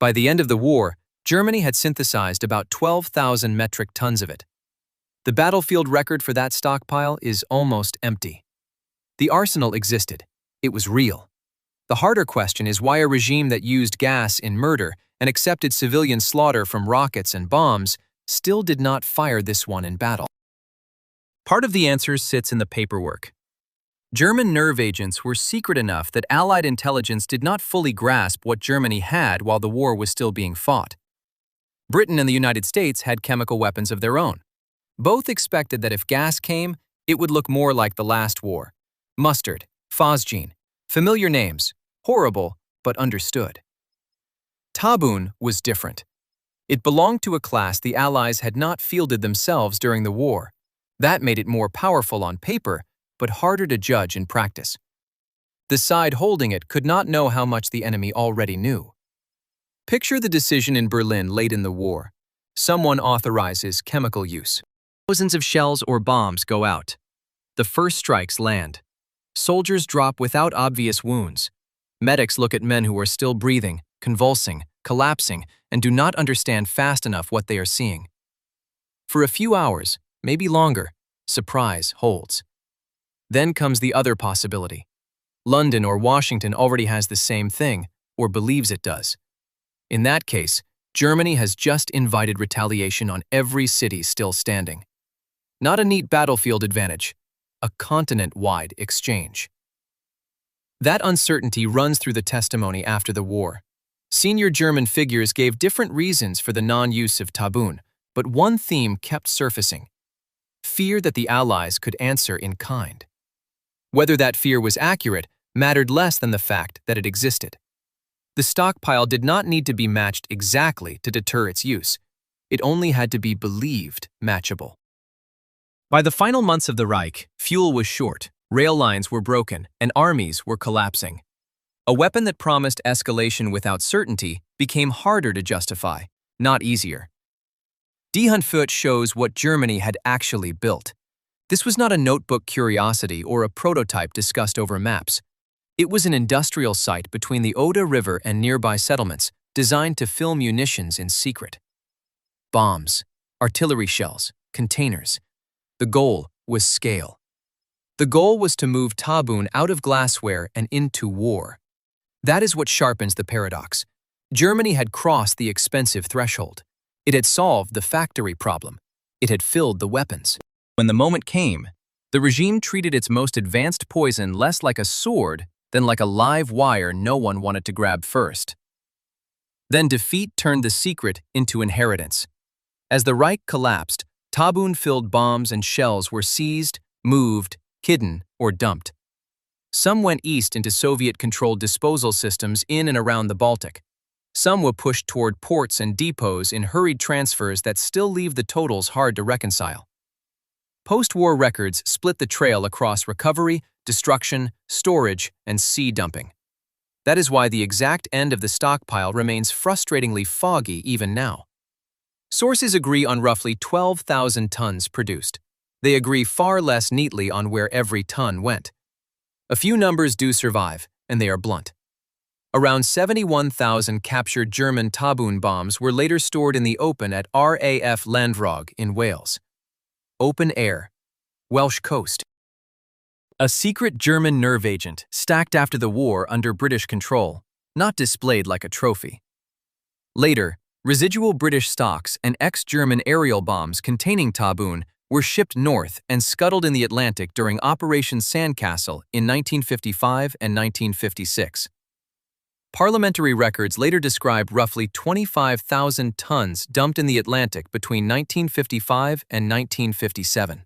By the end of the war, Germany had synthesized about 12,000 metric tons of it. The battlefield record for that stockpile is almost empty. The arsenal existed. It was real. The harder question is why a regime that used gas in murder and accepted civilian slaughter from rockets and bombs still did not fire this one in battle. Part of the answer sits in the paperwork. German nerve agents were secret enough that Allied intelligence did not fully grasp what Germany had while the war was still being fought. Britain and the United States had chemical weapons of their own. Both expected that if gas came, it would look more like the last war. Mustard, phosgene, familiar names, horrible, but understood. Tabun was different. It belonged to a class the Allies had not fielded themselves during the war. That made it more powerful on paper, but harder to judge in practice. The side holding it could not know how much the enemy already knew. Picture the decision in Berlin late in the war. Someone authorizes chemical use. Thousands of shells or bombs go out. The first strikes land. Soldiers drop without obvious wounds. Medics look at men who are still breathing, convulsing, collapsing, and do not understand fast enough what they are seeing. For a few hours, maybe longer, surprise holds. Then comes the other possibility. London or Washington already has the same thing, or believes it does. In that case, Germany has just invited retaliation on every city still standing. Not a neat battlefield advantage, a continent-wide exchange. That uncertainty runs through the testimony after the war. Senior German figures gave different reasons for the non-use of tabun, but one theme kept surfacing: fear that the Allies could answer in kind. Whether that fear was accurate mattered less than the fact that it existed. The stockpile did not need to be matched exactly to deter its use. It only had to be believed matchable. By the final months of the Reich, fuel was short, rail lines were broken, and armies were collapsing. A weapon that promised escalation without certainty became harder to justify, not easier. Die Handvoet shows what Germany had actually built. This was not a notebook curiosity or a prototype discussed over maps. It was an industrial site between the Oder River and nearby settlements, designed to fill munitions in secret. Bombs, artillery shells, containers. The goal was scale. The goal was to move Tabun out of glassware and into war. That is what sharpens the paradox. Germany had crossed the expensive threshold. It had solved the factory problem. It had filled the weapons. When the moment came, the regime treated its most advanced poison less like a sword than like a live wire no one wanted to grab first. Then defeat turned the secret into inheritance. As the Reich collapsed, Tabun-filled bombs and shells were seized, moved, hidden, or dumped. Some went east into Soviet-controlled disposal systems in and around the Baltic. Some were pushed toward ports and depots in hurried transfers that still leave the totals hard to reconcile. Post-war records split the trail across recovery, destruction, storage, and sea dumping. That is why the exact end of the stockpile remains frustratingly foggy even now. Sources agree on roughly 12,000 tons produced. They agree far less neatly on where every ton went. A few numbers do survive, and they are blunt. Around 71,000 captured German Tabun bombs were later stored in the open at RAF Landrog in Wales. Open air, Welsh coast. A secret German nerve agent stacked after the war under British control, not displayed like a trophy. Later, residual British stocks and ex-German aerial bombs containing Tabun were shipped north and scuttled in the Atlantic during Operation Sandcastle in 1955 and 1956. Parliamentary records later describe roughly 25,000 tons dumped in the Atlantic between 1955 and 1957.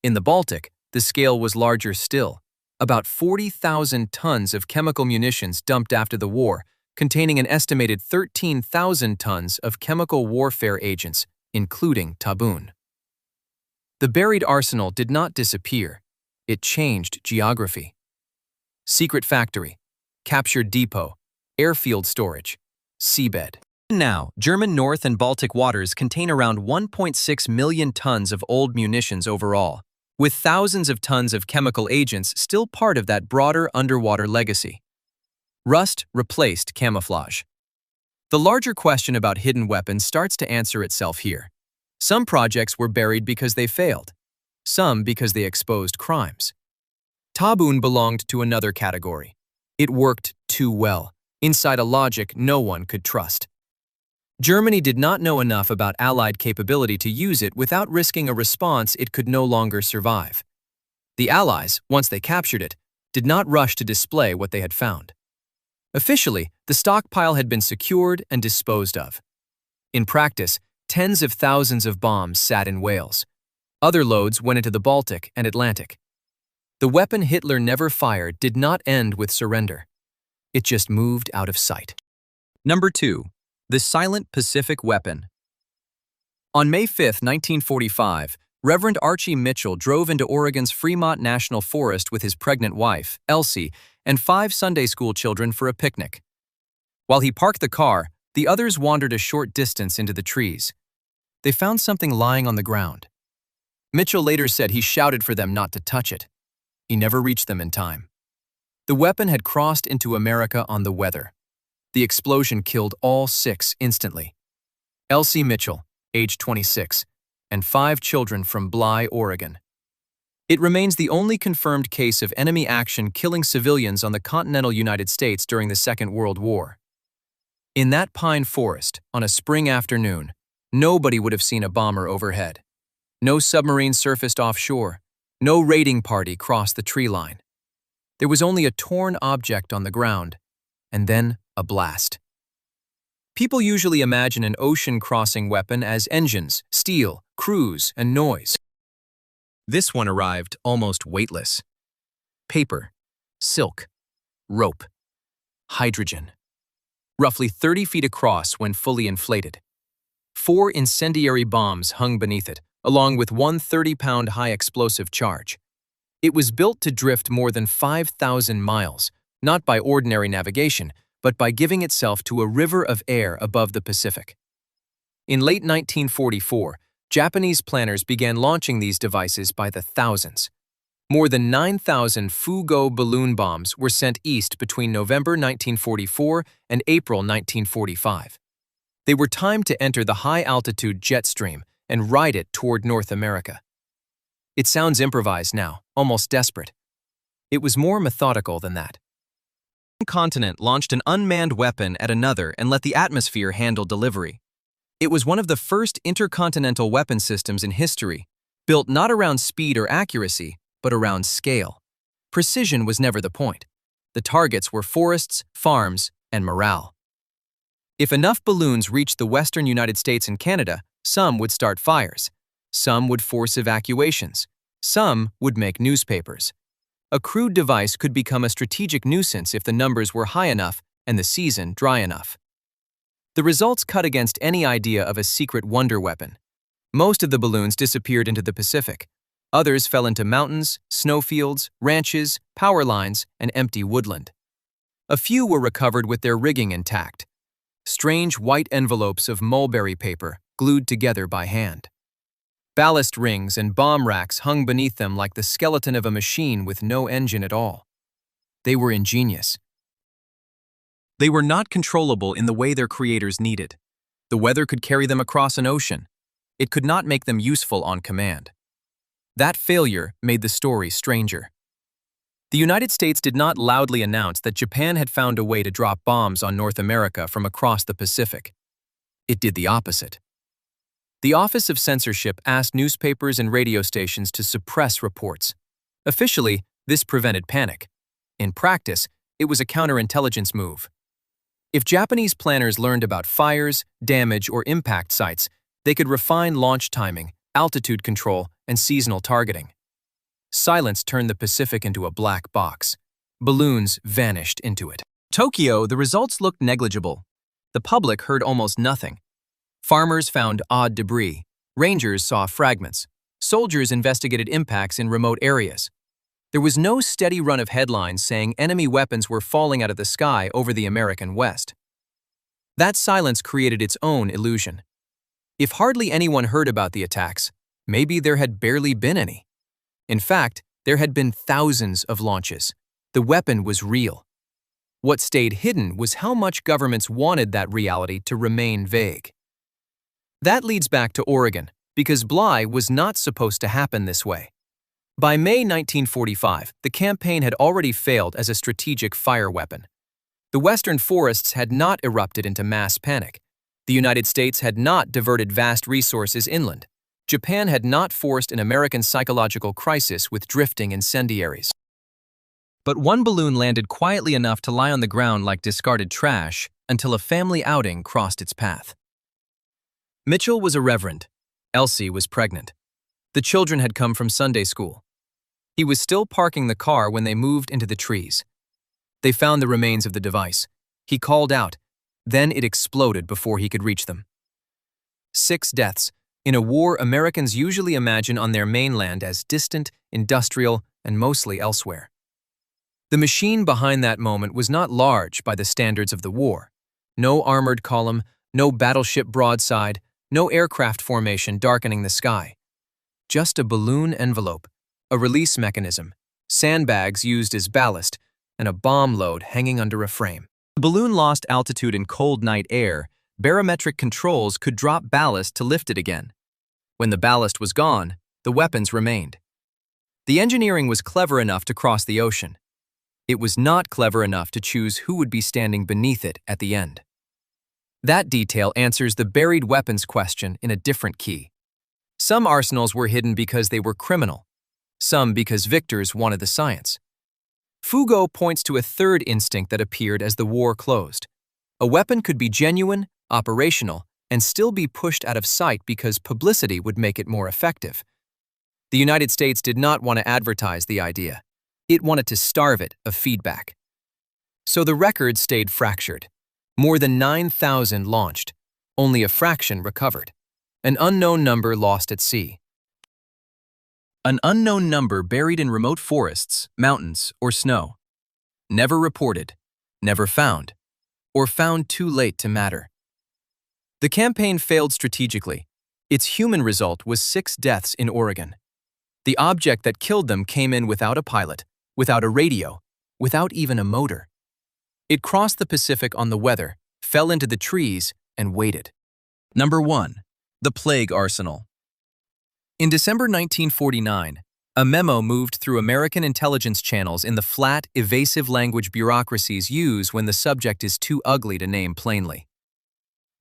In the Baltic, the scale was larger still, about 40,000 tons of chemical munitions dumped after the war, containing an estimated 13,000 tons of chemical warfare agents, including Tabun. The buried arsenal did not disappear. It changed geography. Secret factory, captured depot, airfield storage, seabed. Now, German North and Baltic waters contain around 1.6 million tons of old munitions overall, with thousands of tons of chemical agents still part of that broader underwater legacy. Rust replaced camouflage. The larger question about hidden weapons starts to answer itself here. Some projects were buried because they failed, some because they exposed crimes. Tabun belonged to another category. It worked too well, inside a logic no one could trust. Germany did not know enough about Allied capability to use it without risking a response it could no longer survive. The Allies, once they captured it, did not rush to display what they had found. Officially, the stockpile had been secured and disposed of. In practice, tens of thousands of bombs sat in Wales. Other loads went into the Baltic and Atlantic. The weapon Hitler never fired did not end with surrender. It just moved out of sight. Number 2. The Silent Pacific Weapon. On May 5, 1945, Reverend Archie Mitchell drove into Oregon's Fremont National Forest with his pregnant wife, Elsie, and 5 Sunday school children for a picnic. While he parked the car, the others wandered a short distance into the trees. They found something lying on the ground. Mitchell later said he shouted for them not to touch it. He never reached them in time. The weapon had crossed into America on the weather. The explosion killed all 6 instantly. Elsie Mitchell, age 26, and 5 children from Bly, Oregon. It remains the only confirmed case of enemy action killing civilians on the continental United States during the Second World War. In that pine forest, on a spring afternoon, nobody would have seen a bomber overhead. No submarine surfaced offshore. No raiding party crossed the tree line. There was only a torn object on the ground, and then a blast. People usually imagine an ocean-crossing weapon as engines, steel, crews, and noise. This one arrived almost weightless. Paper, silk, rope, hydrogen. Roughly 30 feet across when fully inflated. 4 incendiary bombs hung beneath it, along with one 30-pound high-explosive charge. It was built to drift more than 5,000 miles, not by ordinary navigation, but by giving itself to a river of air above the Pacific. In late 1944, Japanese planners began launching these devices by the thousands. More than 9,000 Fugo balloon bombs were sent east between November 1944 and April 1945. They were timed to enter the high-altitude jet stream and ride it toward North America. It sounds improvised now, almost desperate. It was more methodical than that. One continent launched an unmanned weapon at another and let the atmosphere handle delivery. It was one of the first intercontinental weapon systems in history, built not around speed or accuracy, but around scale. Precision was never the point. The targets were forests, farms, and morale. If enough balloons reached the western United States and Canada, some would start fires. Some would force evacuations. Some would make newspapers. A crude device could become a strategic nuisance if the numbers were high enough and the season dry enough. The results cut against any idea of a secret wonder weapon. Most of the balloons disappeared into the Pacific. Others fell into mountains, snowfields, ranches, power lines, and empty woodland. A few were recovered with their rigging intact. Strange white envelopes of mulberry paper glued together by hand. Ballast rings and bomb racks hung beneath them like the skeleton of a machine with no engine at all. They were ingenious. They were not controllable in the way their creators needed. The weather could carry them across an ocean. It could not make them useful on command. That failure made the story stranger. The United States did not loudly announce that Japan had found a way to drop bombs on North America from across the Pacific. It did the opposite. The Office of Censorship asked newspapers and radio stations to suppress reports. Officially, this prevented panic. In practice, it was a counterintelligence move. If Japanese planners learned about fires, damage, or impact sites, they could refine launch timing, altitude control, and seasonal targeting. Silence turned the Pacific into a black box. Balloons vanished into it. Tokyo, the results looked negligible. The public heard almost nothing. Farmers found odd debris. Rangers saw fragments. Soldiers investigated impacts in remote areas. There was no steady run of headlines saying enemy weapons were falling out of the sky over the American West. That silence created its own illusion. If hardly anyone heard about the attacks, maybe there had barely been any. In fact, there had been thousands of launches. The weapon was real. What stayed hidden was how much governments wanted that reality to remain vague. That leads back to Oregon, because Bly was not supposed to happen this way. By May 1945, the campaign had already failed as a strategic fire weapon. The western forests had not erupted into mass panic. The United States had not diverted vast resources inland. Japan had not forced an American psychological crisis with drifting incendiaries. But one balloon landed quietly enough to lie on the ground like discarded trash until a family outing crossed its path. Mitchell was a reverend. Elsie was pregnant. The children had come from Sunday school. He was still parking the car when they moved into the trees. They found the remains of the device. He called out. Then it exploded before he could reach them. 6 deaths in a war Americans usually imagine on their mainland as distant, industrial, and mostly elsewhere. The machine behind that moment was not large by the standards of the war. No armored column, no battleship broadside, no aircraft formation darkening the sky. Just a balloon envelope, a release mechanism, sandbags used as ballast, and a bomb load hanging under a frame. The balloon lost altitude in cold night air. Barometric controls could drop ballast to lift it again. When the ballast was gone, the weapons remained. The engineering was clever enough to cross the ocean. It was not clever enough to choose who would be standing beneath it at the end. That detail answers the buried weapons question in a different key. Some arsenals were hidden because they were criminal, some because victors wanted the science. Fugo points to a third instinct that appeared as the war closed. A weapon could be genuine, operational, and still be pushed out of sight because publicity would make it more effective. The United States did not want to advertise the idea. It wanted to starve it of feedback. So the record stayed fractured. More than 9,000 launched. Only a fraction recovered. An unknown number lost at sea. An unknown number buried in remote forests, mountains, or snow. Never reported, never found, or found too late to matter. The campaign failed strategically. Its human result was 6 deaths in Oregon. The object that killed them came in without a pilot, without a radio, without even a motor. It crossed the Pacific on the weather, fell into the trees, and waited. Number 1. The Plague Arsenal. In December 1949, a memo moved through American intelligence channels in the flat, evasive language bureaucracies use when the subject is too ugly to name plainly.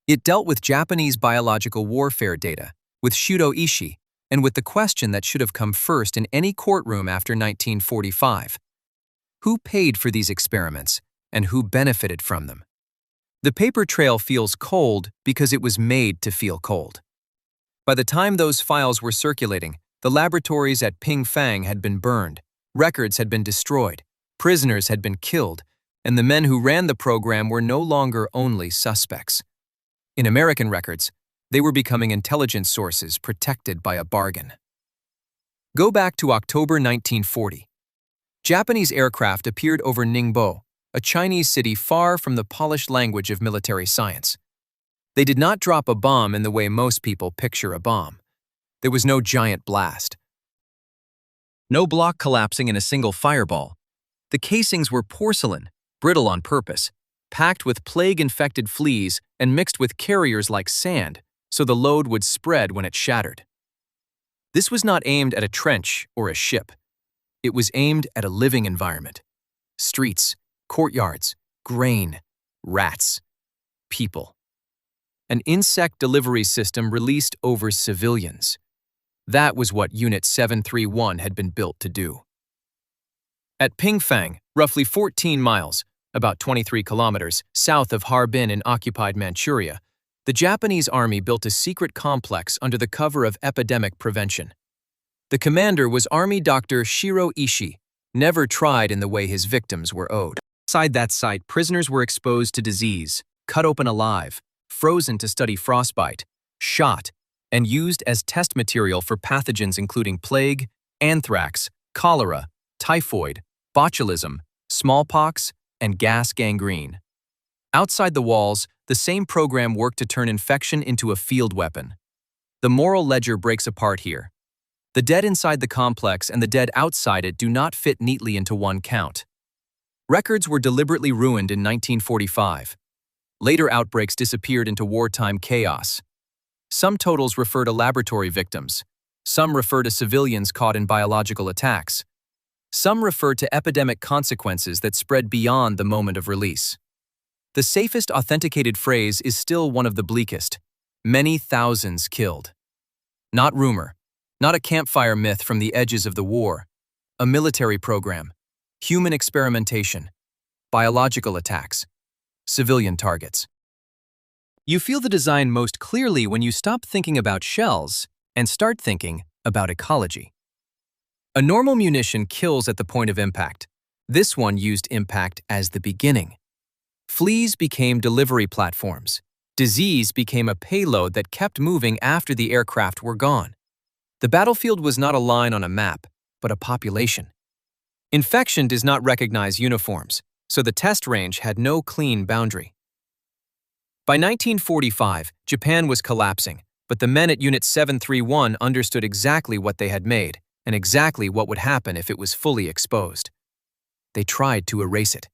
It dealt with Japanese biological warfare data, with Shudo Ishii, and with the question that should have come first in any courtroom after 1945. Who paid for these experiments, and who benefited from them? The paper trail feels cold because it was made to feel cold. By the time those files were circulating, the laboratories at Pingfang had been burned, records had been destroyed, prisoners had been killed, and the men who ran the program were no longer only suspects. In American records, they were becoming intelligence sources protected by a bargain. Go back to October 1940. Japanese aircraft appeared over Ningbo, a Chinese city far from the polished language of military science. They did not drop a bomb in the way most people picture a bomb. There was no giant blast. No block collapsing in a single fireball. The casings were porcelain, brittle on purpose, packed with plague-infected fleas and mixed with carriers like sand, so the load would spread when it shattered. This was not aimed at a trench or a ship. It was aimed at a living environment. Streets, courtyards, grain, rats, people. An insect delivery system released over civilians. That was what Unit 731 had been built to do. At Pingfang, roughly 14 miles, about 23 kilometers, south of Harbin in occupied Manchuria, the Japanese army built a secret complex under the cover of epidemic prevention. The commander was Army Dr. Shiro Ishii, never tried in the way his victims were owed. Inside that site, prisoners were exposed to disease, cut open alive, frozen to study frostbite, shot, and used as test material for pathogens including plague, anthrax, cholera, typhoid, botulism, smallpox, and gas gangrene. Outside the walls, the same program worked to turn infection into a field weapon. The moral ledger breaks apart here. The dead inside the complex and the dead outside it do not fit neatly into one count. Records were deliberately ruined in 1945. Later outbreaks disappeared into wartime chaos. Some totals refer to laboratory victims. Some refer to civilians caught in biological attacks. Some refer to epidemic consequences that spread beyond the moment of release. The safest authenticated phrase is still one of the bleakest: many thousands killed. Not rumor, not a campfire myth from the edges of the war. A military program, human experimentation, biological attacks, civilian targets. You feel the design most clearly when you stop thinking about shells and start thinking about ecology. A normal munition kills at the point of impact. This one used impact as the beginning. Fleas became delivery platforms. Disease became a payload that kept moving after the aircraft were gone. The battlefield was not a line on a map, but a population. Infection does not recognize uniforms, so the test range had no clean boundary. By 1945, Japan was collapsing, but the men at Unit 731 understood exactly what they had made and exactly what would happen if it was fully exposed. They tried to erase it.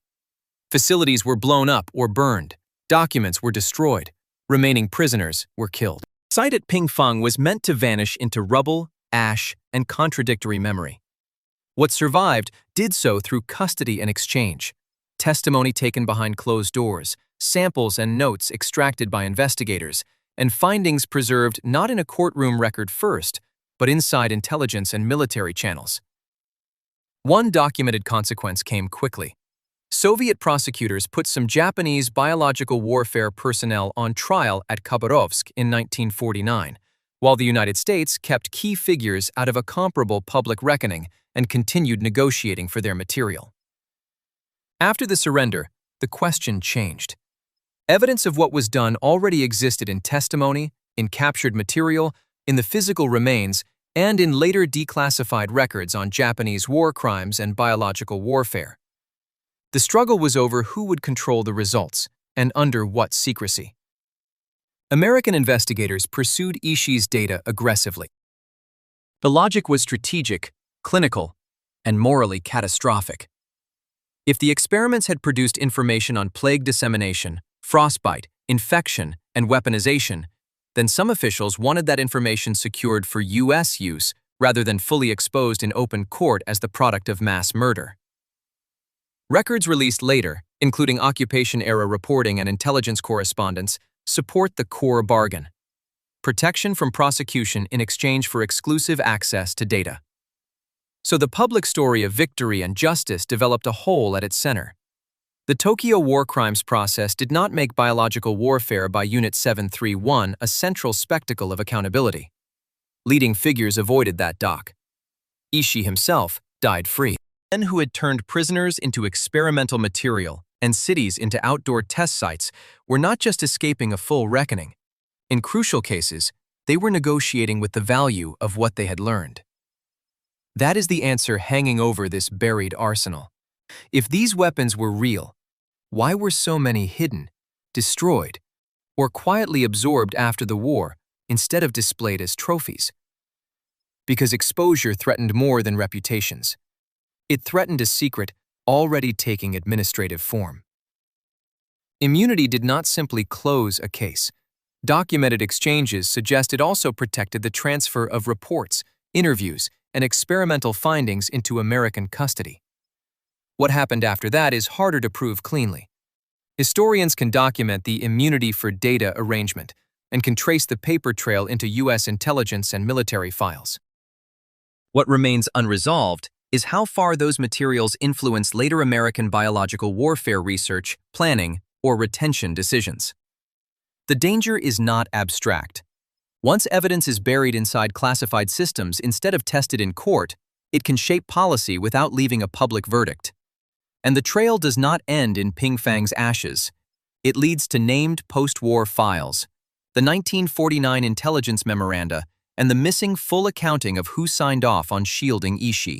Facilities were blown up or burned, documents were destroyed, remaining prisoners were killed. The site at Pingfang was meant to vanish into rubble, ash, and contradictory memory. What survived did so through custody and exchange, testimony taken behind closed doors, samples and notes extracted by investigators, and findings preserved not in a courtroom record first, but inside intelligence and military channels. One documented consequence came quickly. Soviet prosecutors put some Japanese biological warfare personnel on trial at Khabarovsk in 1949, while the United States kept key figures out of a comparable public reckoning and continued negotiating for their material. After the surrender, the question changed. Evidence of what was done already existed in testimony, in captured material, in the physical remains, and in later declassified records on Japanese war crimes and biological warfare. The struggle was over who would control the results, and under what secrecy. American investigators pursued Ishii's data aggressively. The logic was strategic, clinical, and morally catastrophic. If the experiments had produced information on plague dissemination, frostbite, infection, and weaponization, then some officials wanted that information secured for U.S. use rather than fully exposed in open court as the product of mass murder. Records released later, including occupation-era reporting and intelligence correspondence, support the core bargain: protection from prosecution in exchange for exclusive access to data. So the public story of victory and justice developed a hole at its center. The Tokyo war crimes process did not make biological warfare by Unit 731 a central spectacle of accountability. Leading figures avoided that dock. Ishii himself died free. Men who had turned prisoners into experimental material and cities into outdoor test sites were not just escaping a full reckoning. In crucial cases, they were negotiating with the value of what they had learned. That is the answer hanging over this buried arsenal. If these weapons were real, why were so many hidden, destroyed, or quietly absorbed after the war instead of displayed as trophies? Because exposure threatened more than reputations. It threatened a secret already taking administrative form. Immunity did not simply close a case. Documented exchanges suggest it also protected the transfer of reports, interviews, and experimental findings into American custody. What happened after that is harder to prove cleanly. Historians can document the immunity for data arrangement and can trace the paper trail into U.S. intelligence and military files. What remains unresolved is how far those materials influenced later American biological warfare research, planning, or retention decisions. The danger is not abstract. Once evidence is buried inside classified systems instead of tested in court, it can shape policy without leaving a public verdict. And the trail does not end in Pingfang's ashes. It leads to named post-war files, the 1949 intelligence memoranda, and the missing full accounting of who signed off on shielding Ishii.